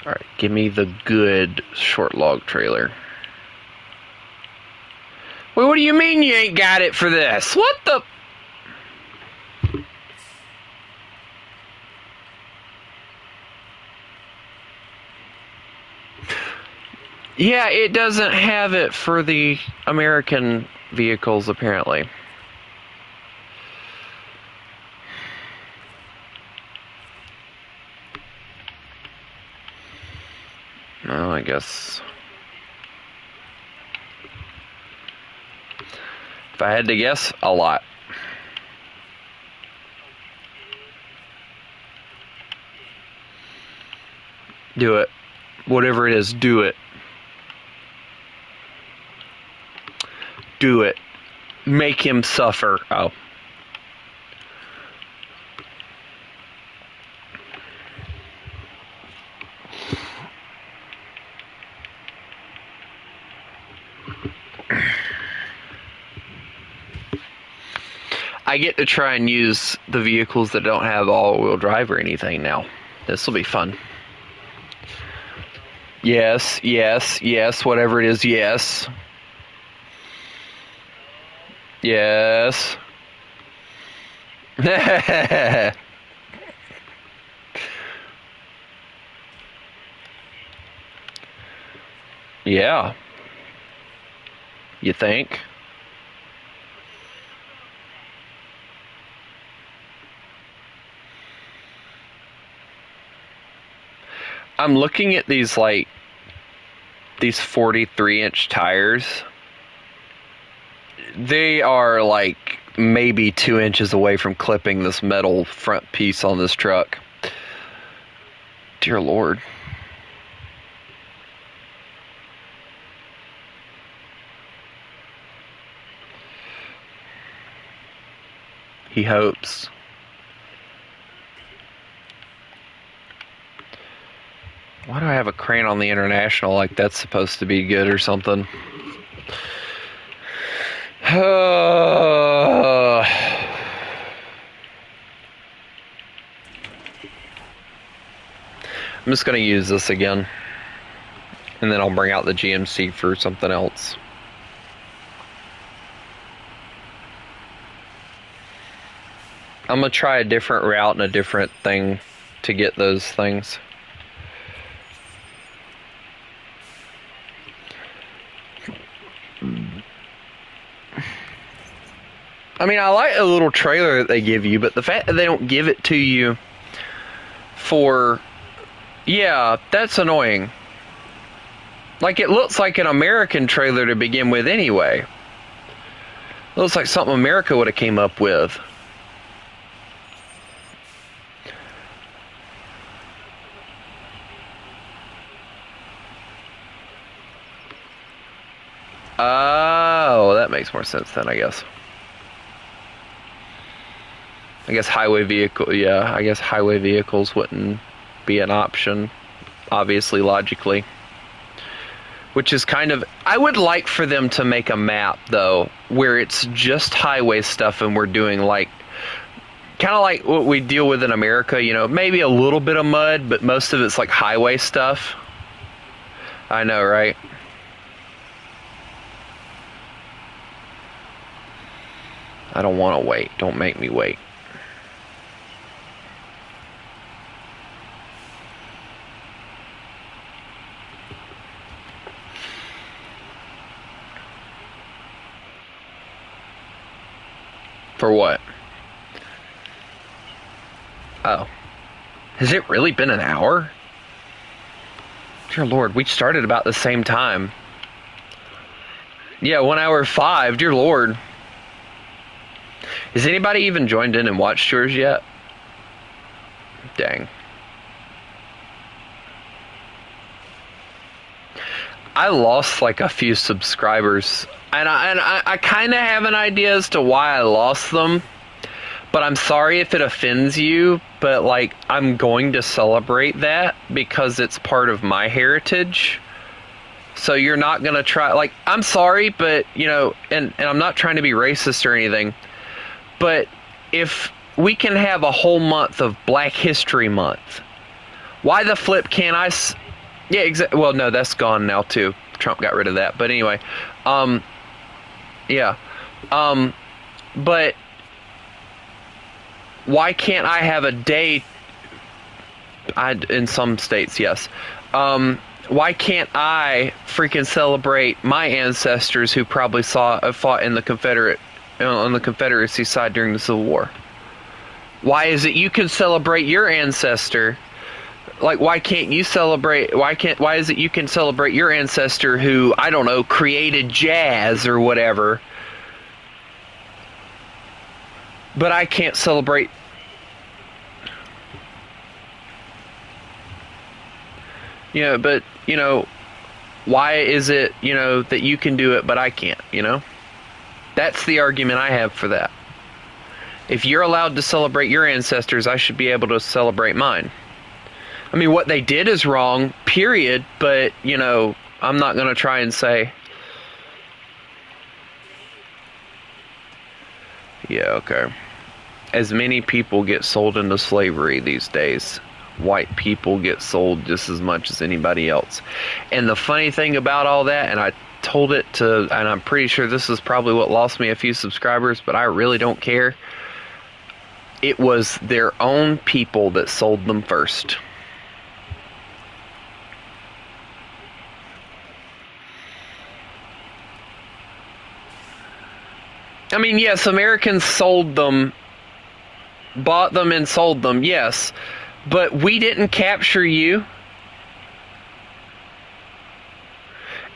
Alright, give me the good short log trailer. Wait, what do you mean you ain't got it for this? What the? Yeah, it doesn't have it for the American vehicles, apparently. Well, I guess... if I had to guess, a lot. Do it. Whatever it is, do it. Do it. Make him suffer. Oh. I get to try and use the vehicles that don't have all-wheel drive or anything now. This will be fun. Yes, yes, yes, whatever it is, yes. Yes. Yeah. You think? I'm looking at these 43-inch tires. They are like maybe 2 inches away from clipping this metal front piece on this truck. Dear Lord. He hopes. Why do I have a crane on the International like that's supposed to be good or something? I'm just going to use this again. And then I'll bring out the GMC for something else. I'm going to try a different route and a different thing to get those things. I mean, I like the little trailer that they give you, but the fact that they don't give it to you for... yeah, that's annoying. Like, it looks like an American trailer to begin with anyway. It looks like something America would have came up with. Oh, that makes more sense then, I guess. I guess highway vehicles wouldn't be an option, obviously, logically. Which is kind of... I would like for them to make a map, though, where it's just highway stuff and we're doing, like... kind of like what we deal with in America, you know, maybe a little bit of mud, but most of it's, like, highway stuff. I know, right? I don't want to wait. Don't make me wait. For what? Oh. Has it really been an hour? Dear Lord, we started about the same time. Yeah, 1 hour 5. Dear Lord. Has anybody even joined in and watched yours yet? Dang. I lost like a few subscribers, and I kind of have an idea as to why I lost them. But I'm sorry if it offends you, but like I'm going to celebrate that because it's part of my heritage. So you're not going to try, like, I'm sorry, but you know, and I'm not trying to be racist or anything, but if we can have a whole month of Black History Month, why the flip can't yeah, exactly. Well, no, that's gone now too. Trump got rid of that. But anyway, yeah. But why can't I have a day? In some states, yes. Why can't I freaking celebrate my ancestors who probably fought in the on the Confederacy side during the Civil War? Why is it you can celebrate your ancestor? Like, why can't you celebrate? Why is it you can celebrate your ancestor who, I don't know, created jazz or whatever, but I can't celebrate? But why is it that you can do it but I can't? That's the argument I have for that. If you're allowed to celebrate your ancestors, I should be able to celebrate mine. I mean, what they did is wrong, period, but, I'm not going to try and say, yeah, okay. As many people get sold into slavery these days, white people get sold just as much as anybody else. And the funny thing about all that, and I told it to, and I'm pretty sure this is probably what lost me a few subscribers, but I really don't care. It was their own people that sold them first. I mean, yes, Americans sold them, bought them and sold them, yes. But we didn't capture you.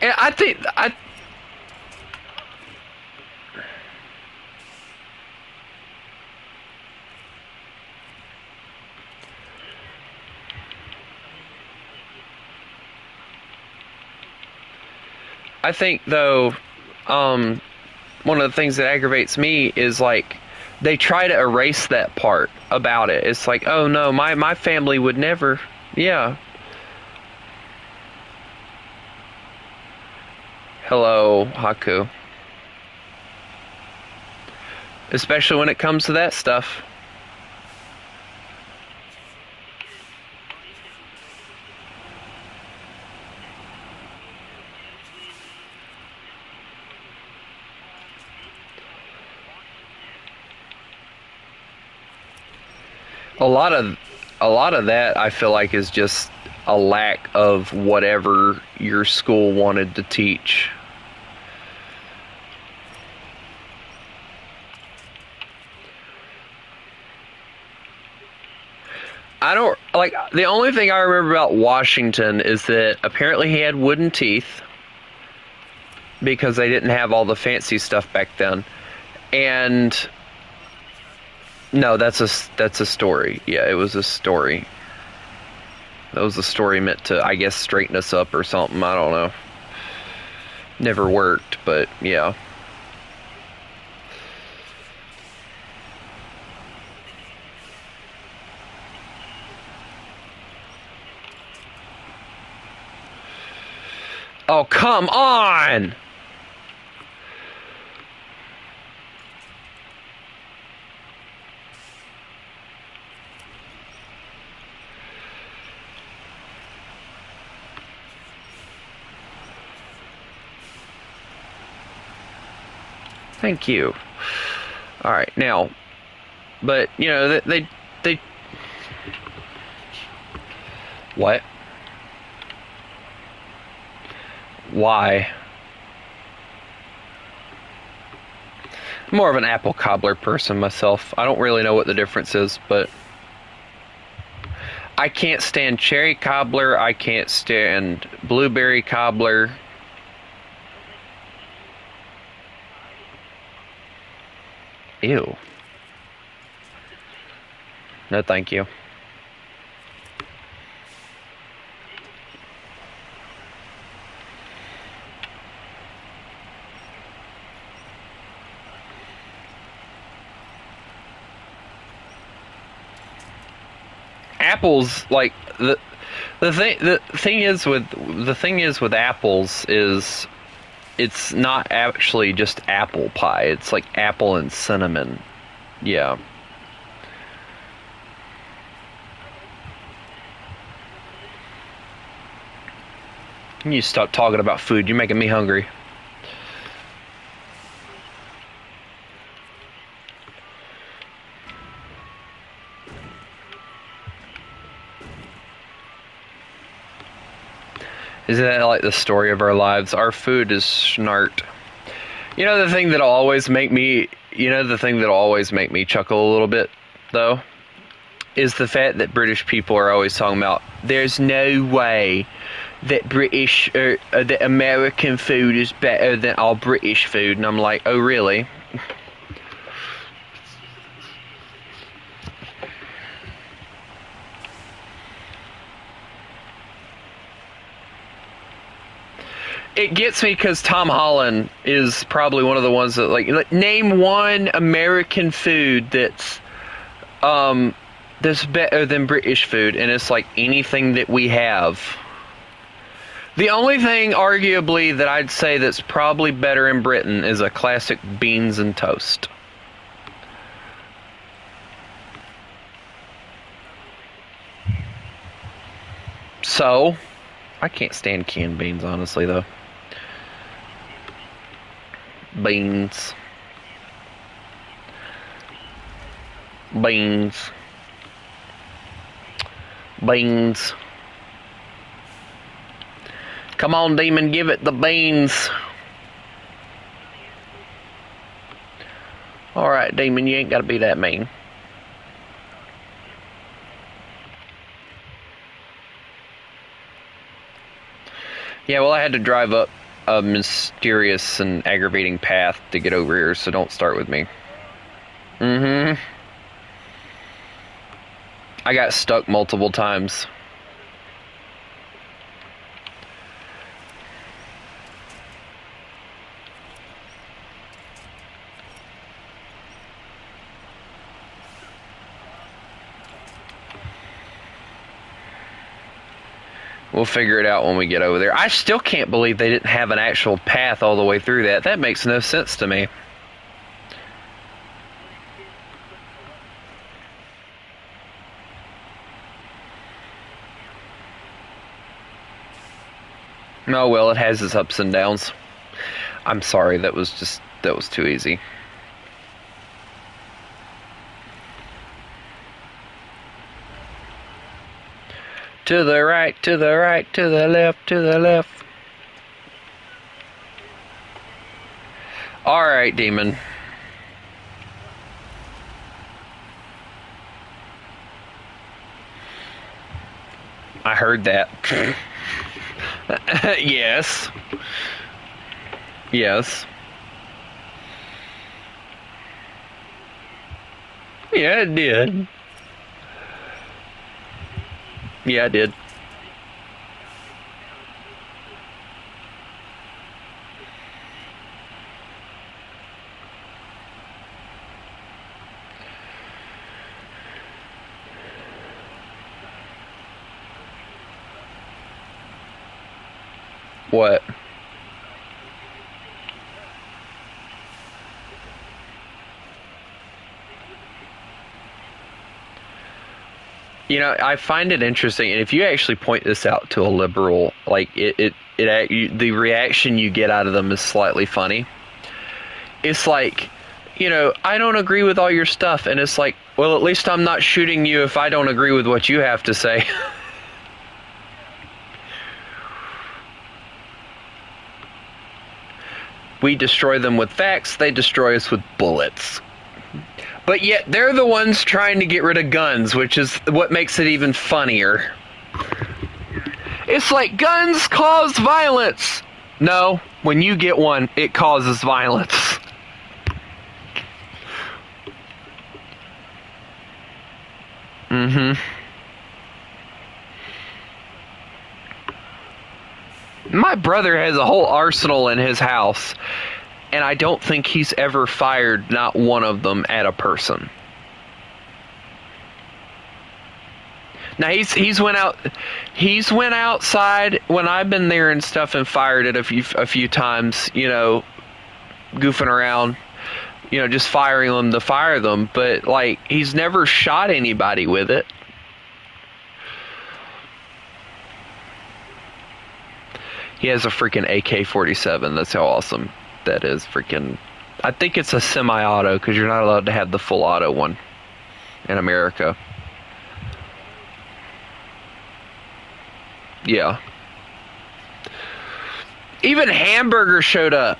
And I think though, one of the things that aggravates me is like they try to erase that part about it. It's like, oh no, my family would never. Yeah. Hello, Haku. Especially when it comes to that stuff. A lot of that I feel like is just a lack of whatever your school wanted to teach. I don't like the only thing I remember about Washington is that apparently he had wooden teeth because they didn't have all the fancy stuff back then. And no, that's a story. Yeah, it was a story. That was a story meant to, I guess, straighten us up or something. I don't know. Never worked, but yeah. Oh, come on! Thank you. All right, now, but they what? Why? I'm more of an apple cobbler person myself. I don't really know what the difference is, but I can't stand cherry cobbler. I can't stand blueberry cobbler. Ew. No, thank you. apples, like the thing is with apples is it's not actually just apple pie. It's like apple and cinnamon. Yeah. You stop talking about food. You're making me hungry. Isn't that like the story of our lives? Our food is snart. You know the thing that'll always make me, chuckle a little bit, though, is the fact that British people are always talking about, there's no way that that American food is better than all British food. And I'm like, oh really? It gets me because Tom Holland is probably one of the ones that like name one American food that's better than British food, and it's like anything that we have. The only thing arguably that I'd say that's probably better in Britain is a classic beans and toast. So, I can't stand canned beans, honestly, though. Beans. Beans. Beans. Come on, demon, give it the beans. Alright, demon, you ain't gotta be that mean. Yeah, well, I had to drive up a mysterious and aggravating path to get over here, so don't start with me. Mm-hmm. I got stuck multiple times. We'll figure it out when we get over there. I still can't believe they didn't have an actual path all the way through that. That makes no sense to me. Oh well, it has its ups and downs. I'm sorry, that was too easy. To the right, to the right, to the left, to the left. Alright, demon. I heard that. Yes. Yes. Yeah, it did. Yeah, I did. What? You know, I find it interesting, and if you actually point this out to a liberal, like the reaction you get out of them is slightly funny. It's like, you know, I don't agree with all your stuff, and it's like, well, at least I'm not shooting you if I don't agree with what you have to say. We destroy them with facts, they destroy us with bullets. But yet, they're the ones trying to get rid of guns, which is what makes it even funnier. It's like, guns cause violence! No, when you get one, it causes violence. Mm-hmm. My brother has a whole arsenal in his house, and I don't think he's ever fired not one of them at a person. Now he's went outside when I've been there and stuff and fired it a few times, you know, goofing around, you know, just firing them to fire them, but like he's never shot anybody with it. He has a freaking AK-47. That's how awesome that is. Freaking, I think it's a semi-auto because you're not allowed to have the full auto one in America. Yeah. Even Hamburger showed up.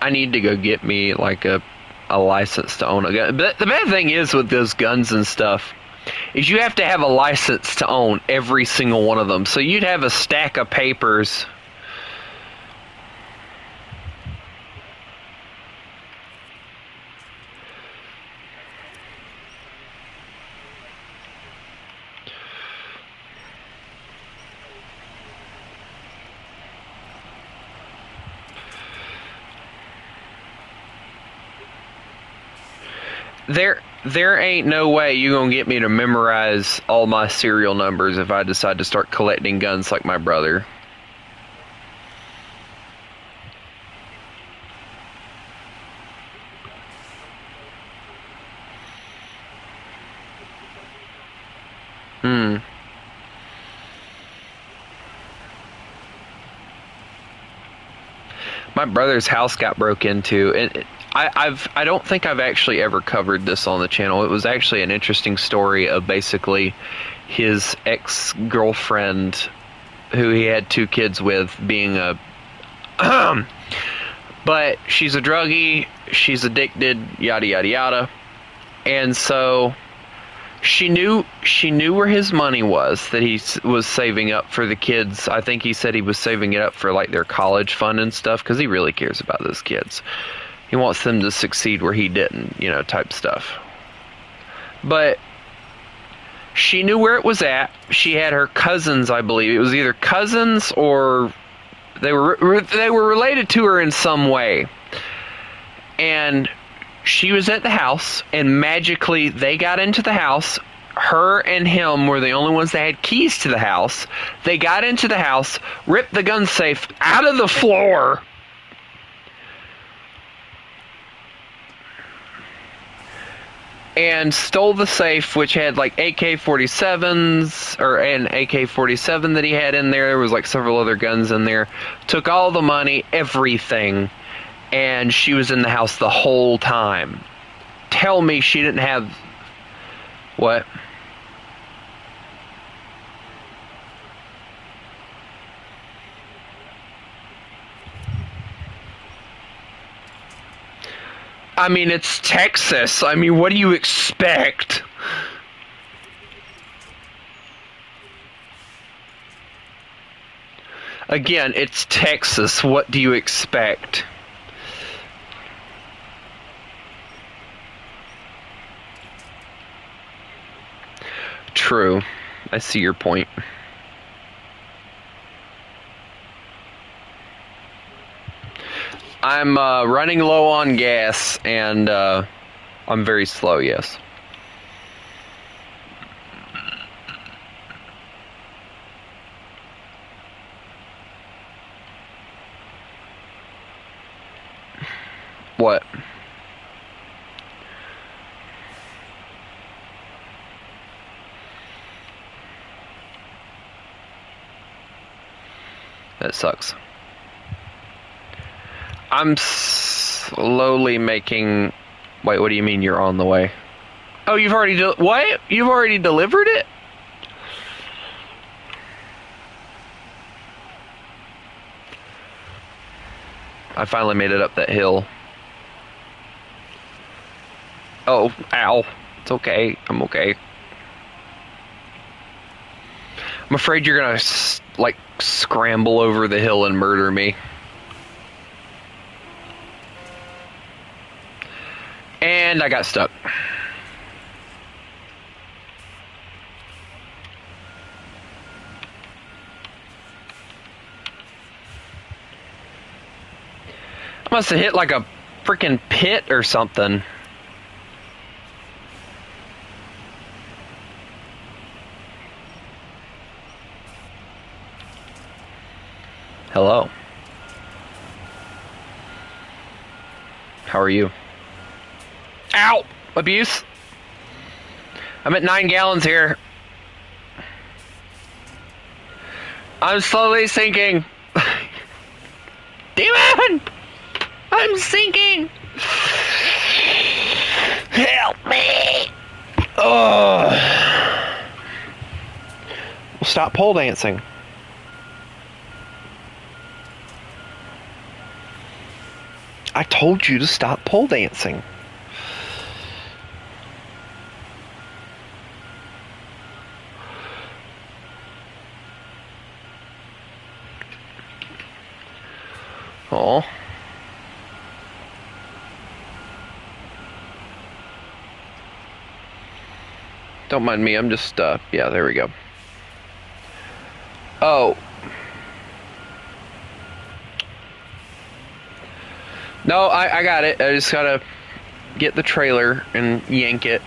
I need to go get me like a license to own a gun. But the bad thing is with those guns and stuff is you have to have a license to own every single one of them. So you'd have a stack of papers. There ain't no way you gonna get me to memorize all my serial numbers if I decide to start collecting guns like my brother. My brother's house got broke into, and I don't think I've actually ever covered this on the channel. It was actually an interesting story of basically his ex-girlfriend, who he had 2 kids with, being a but she's a druggie, she's addicted, yada yada yada, and so she knew where his money was that he was saving up for the kids. I think he said he was saving it up for like their college fund and stuff because he really cares about those kids. He wants them to succeed where he didn't, you know, type stuff. But she knew where it was at. She had her cousins, I believe. It was either cousins or they were related to her in some way. And she was at the house, and magically they got into the house. Her and him were the only ones that had keys to the house. They got into the house, ripped the gun safe out of the floor, and stole the safe, which had like AK-47s, or an AK-47 that he had in there. There was like several other guns in there. Took all the money, everything, and she was in the house the whole time. Tell me she didn't have... What? I mean, it's Texas. I mean, what do you expect? Again, it's Texas. What do you expect? True. I see your point. I'm running low on gas, and I'm very slow, yes. What? That sucks. I'm slowly making... Wait, what do you mean you're on the way? Oh, you've already... What? You've already delivered it? I finally made it up that hill. Oh, ow. It's okay. I'm okay. I'm afraid you're gonna, like, scramble over the hill and murder me. And I got stuck. I must have hit like a freaking pit or something. Hello. How are you? Ow! Abuse? I'm at 9 gallons here. I'm slowly sinking. Demon! I'm sinking! Help me! Oh. Well, stop pole dancing. I told you to stop pole dancing. Oh. Don't mind me, I'm just, yeah, there we go. Oh. No, I got it. I just gotta get the trailer and yank it.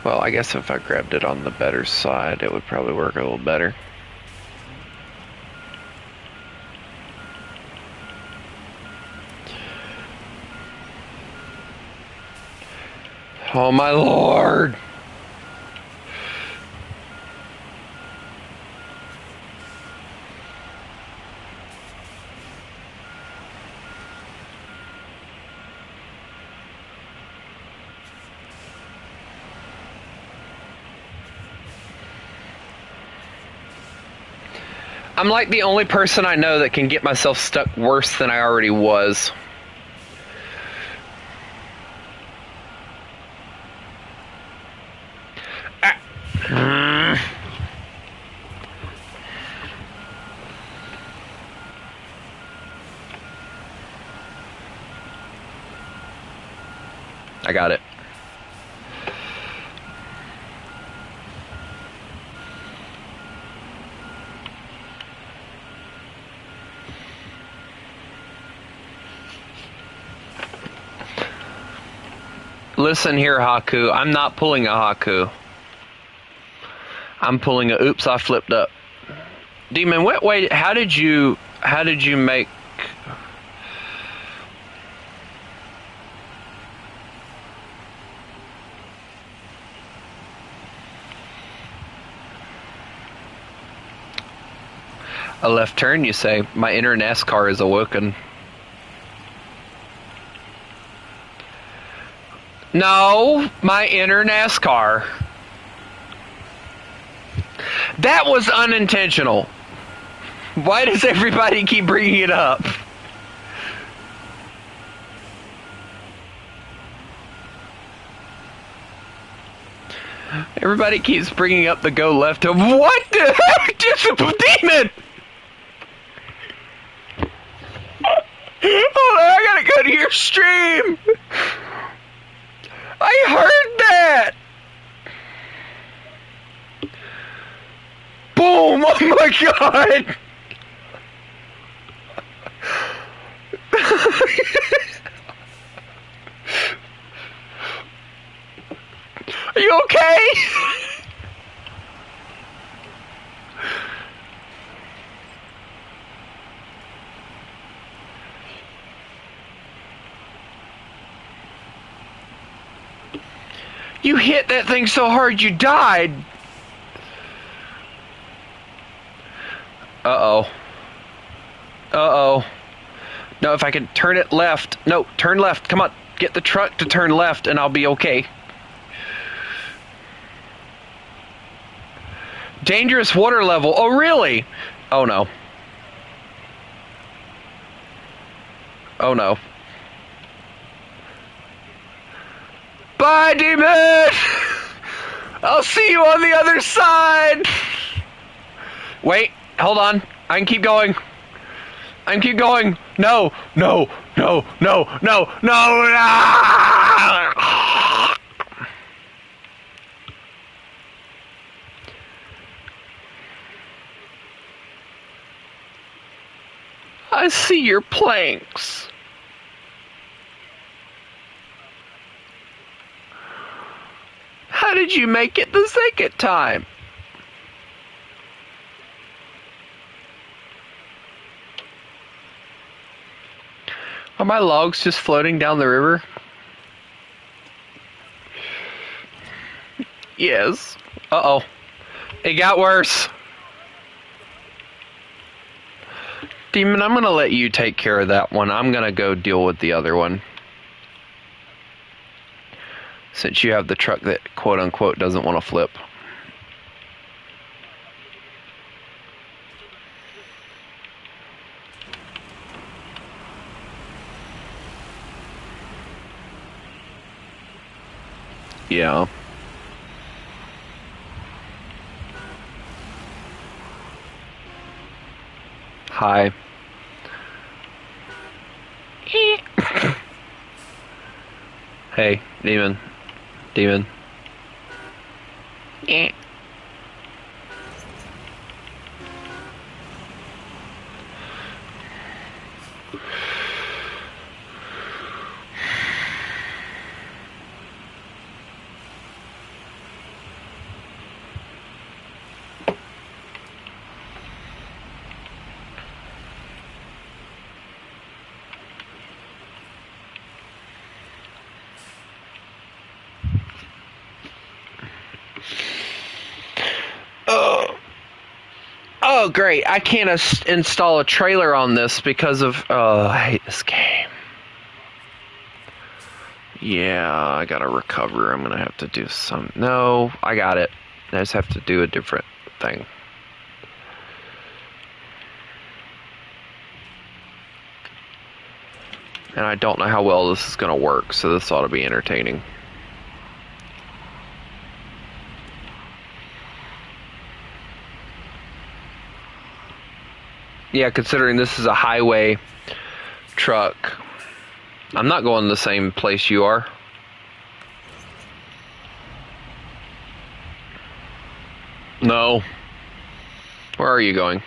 Well, I guess if I grabbed it on the better side, it would probably work a little better. Oh my lord! I'm like the only person I know that can get myself stuck worse than I already was. I got it. Listen here, Haku. I'm not pulling a Haku. I'm pulling a oops, I flipped up. Demon, what way, how did you make... A left turn, you say? My inner NASCAR is awoken. No, my inner NASCAR. That was unintentional. Why does everybody keep bringing it up? Everybody keeps bringing up the go left of what the heck? Just a demon! Hold on, I gotta go to your stream. I heard that. Boom! Oh my god! Are you okay? You hit that thing so hard you died. Uh-oh. Uh-oh. No, if I can turn it left. No, turn left. Come on. Get the truck to turn left and I'll be okay. Dangerous water level. Oh, really? Oh, no. Oh, no. Bye, demon! I'll see you on the other side! Wait, hold on. I can keep going. I can keep going. No, no, no, no, no, no, no! I see your planks. How did you make it the second time? Are my logs just floating down the river? Yes. Uh-oh. It got worse. Demon, I'm gonna let you take care of that one. I'm gonna go deal with the other one. Since you have the truck that quote-unquote doesn't want to flip. Yeah. Hi. Hey, Demon. Demon. Oh, great. I can't install a trailer on this because of... Oh, I hate this game. Yeah, I gotta recover. I'm gonna have to do some... No, I got it. I just have to do a different thing. And I don't know how well this is gonna work, so this ought to be entertaining. Yeah, considering this is a highway truck, I'm not going the same place you are. No. Where are you going?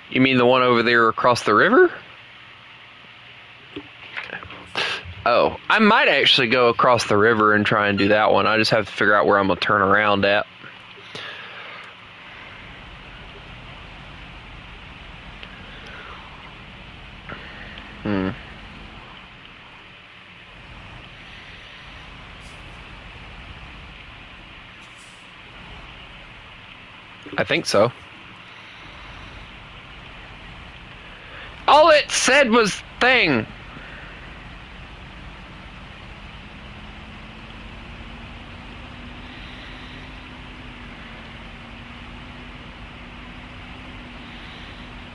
You mean the one over there across the river? Oh, I might actually go across the river and try and do that one. I just have to figure out where I'm going to turn around at. I think so. All it said was thing.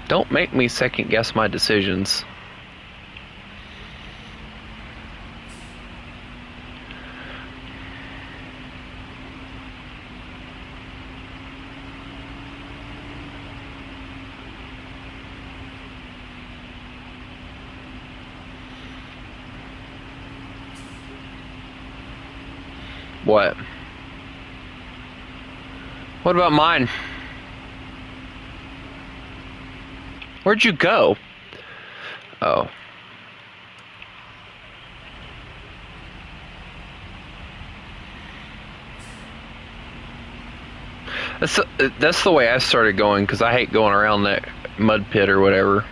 Don't make me second guess my decisions. What? What about mine? Where'd you go? Oh. That's the way I started going, because I hate going around that mud pit or whatever.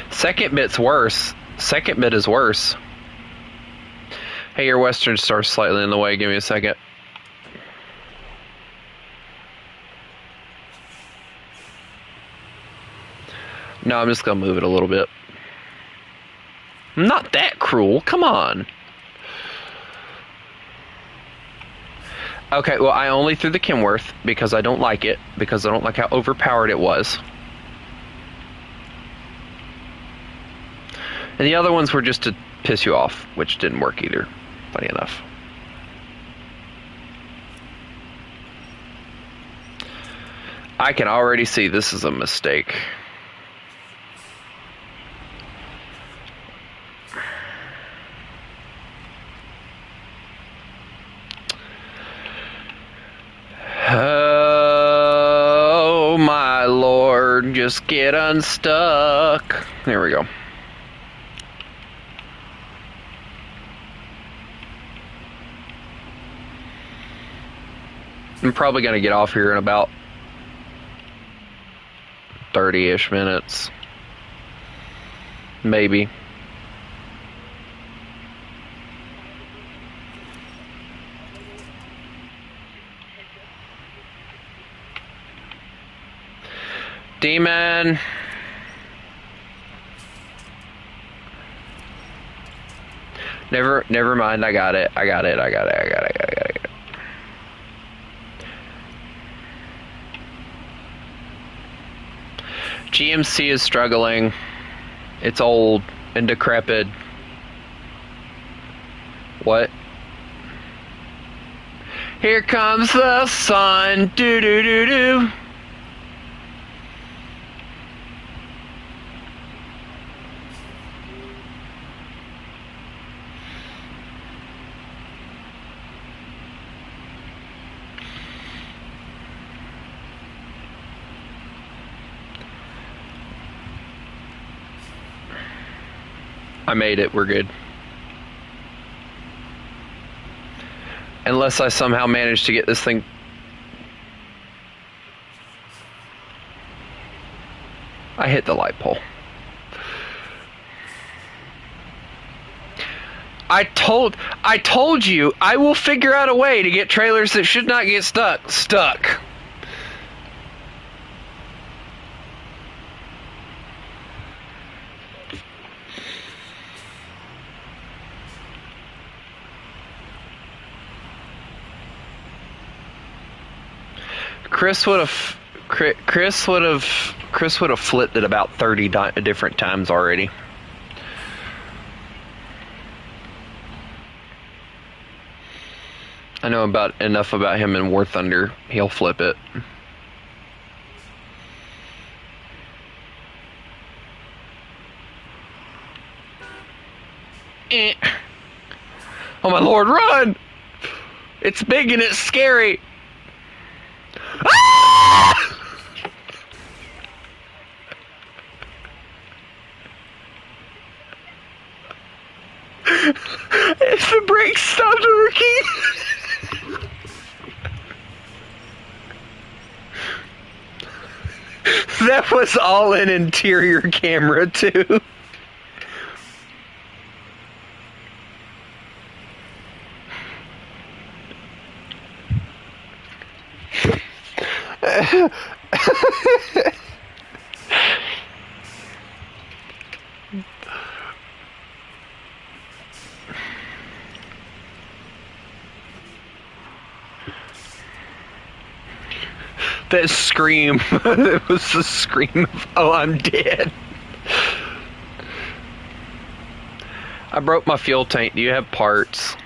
Second bit's worse. Second bit is worse. Hey, your Western Star's slightly in the way. Give me a second. No, I'm just going to move it a little bit. I'm not that cruel. Come on. Okay, well, I only threw the Kenworth because I don't like it. Because I don't like how overpowered it was. And the other ones were just to piss you off, which didn't work either, funny enough. I can already see this is a mistake. just get unstuck. There we go. I'm probably going to get off here in about 30-ish minutes. Maybe. Demon. Never mind. I got it. GMC is struggling. It's old and decrepit. What? Here comes the sun. Do do do do. I made it, we're good. Unless I somehow manage to get this thing... I hit the light pole. I told you, I will figure out a way to get trailers that should not get stuck. Chris would have flipped it about 30 different times already. I know enough about him in War Thunder. He'll flip it. Oh my lord, run! It's big and it's scary. Ah! If the brakes stopped working. That was all an interior camera too. That scream, it was the scream of, oh, I'm dead. I broke my fuel tank. Do you have parts?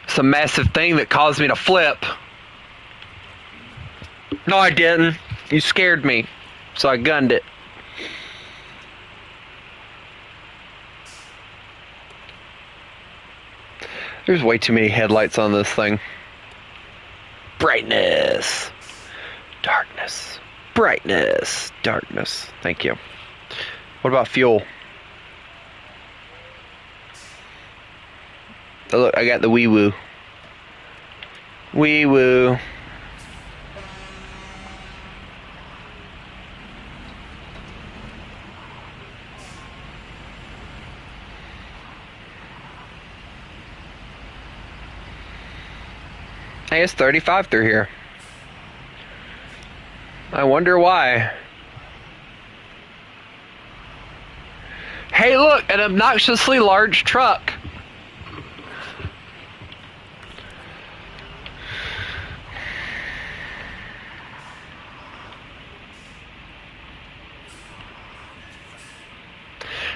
It's a massive thing that caused me to flip. No, I didn't. You scared me, so I gunned it. There's way too many headlights on this thing. Brightness. Darkness. Brightness. Darkness. Thank you. What about fuel? Oh, look, I got the wee woo. Wee woo. Hey, it's 35 through here. I wonder why. Hey, look, an obnoxiously large truck.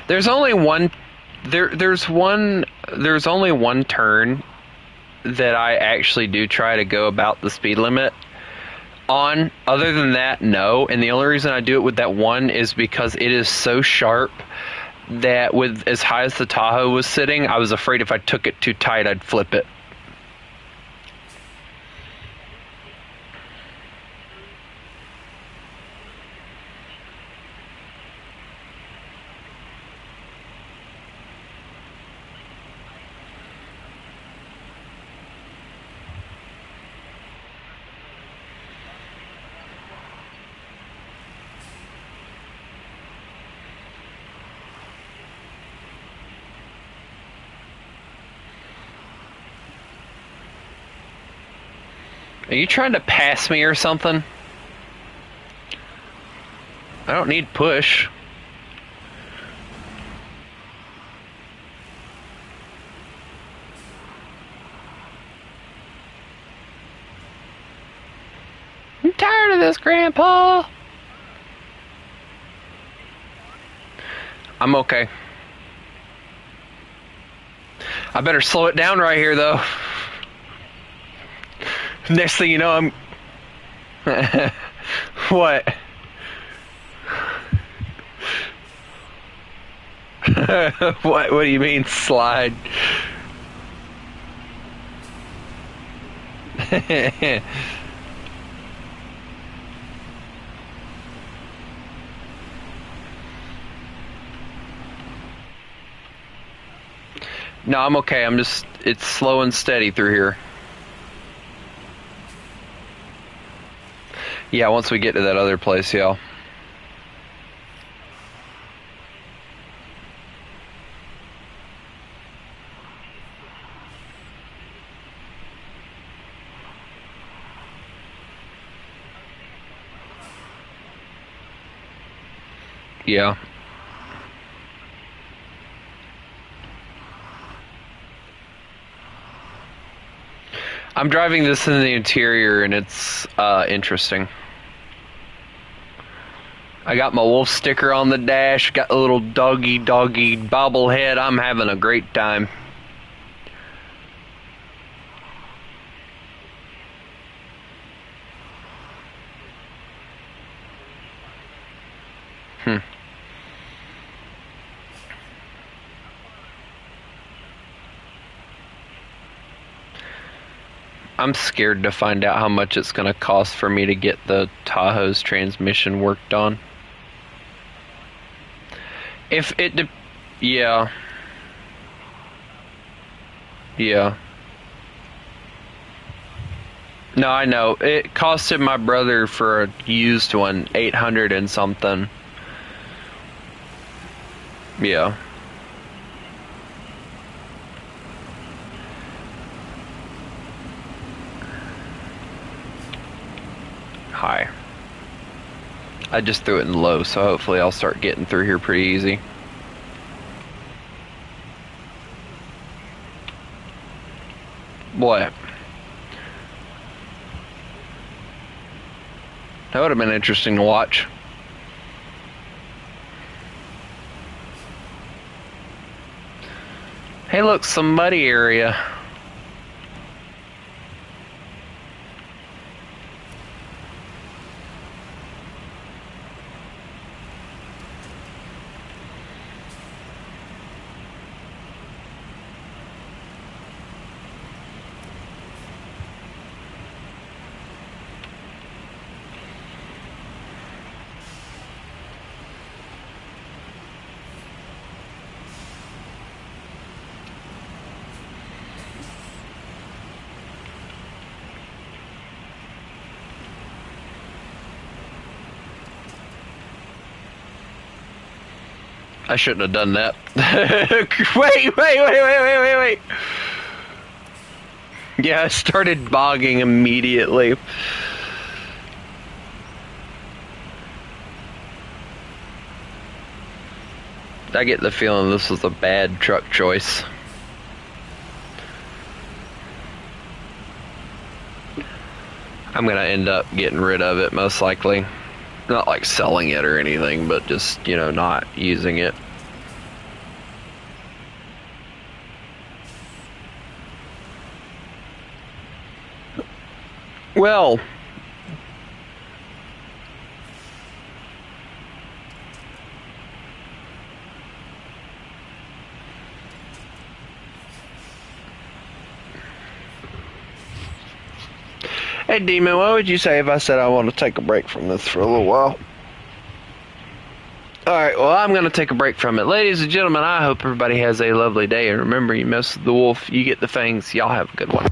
There's only one there's only one turn that I actually do try to go about the speed limit on. Other than that, no. And the only reason I do it with that one is because it is so sharp that with as high as the Tahoe was sitting, I was afraid if I took it too tight, I'd flip it. Are you trying to pass me or something? I don't need push. I'm tired of this, Grandpa. I'm okay. I better slow it down right here, though. Next thing you know, I'm... What? What do you mean, slide? No, I'm okay. It's slow and steady through here. Yeah, once we get to that other place, yeah. Yeah. I'm driving this in the interior, and it's interesting. I got my wolf sticker on the dash, got a little doggy bobblehead. I'm having a great time. I'm scared to find out how much it's going to cost for me to get the Tahoe's transmission worked on. If it yeah. Yeah. No, I know. It costed my brother for a used one, 800 and something. Yeah. Hi. I just threw it in low, so hopefully I'll start getting through here pretty easy. What? That would have been interesting to watch. Hey, look, some muddy area. I shouldn't have done that. Wait. Yeah, I started bogging immediately. I get the feeling this was a bad truck choice. I'm gonna end up getting rid of it, most likely. Not like selling it or anything, but just, you know, not using it. Well, hey Demon, what would you say if I said I want to take a break from this for a little while? Alright, well, I'm going to take a break from it. Ladies and gentlemen, I hope everybody has a lovely day. And remember, you mess with the wolf, you get the fangs. Y'all have a good one.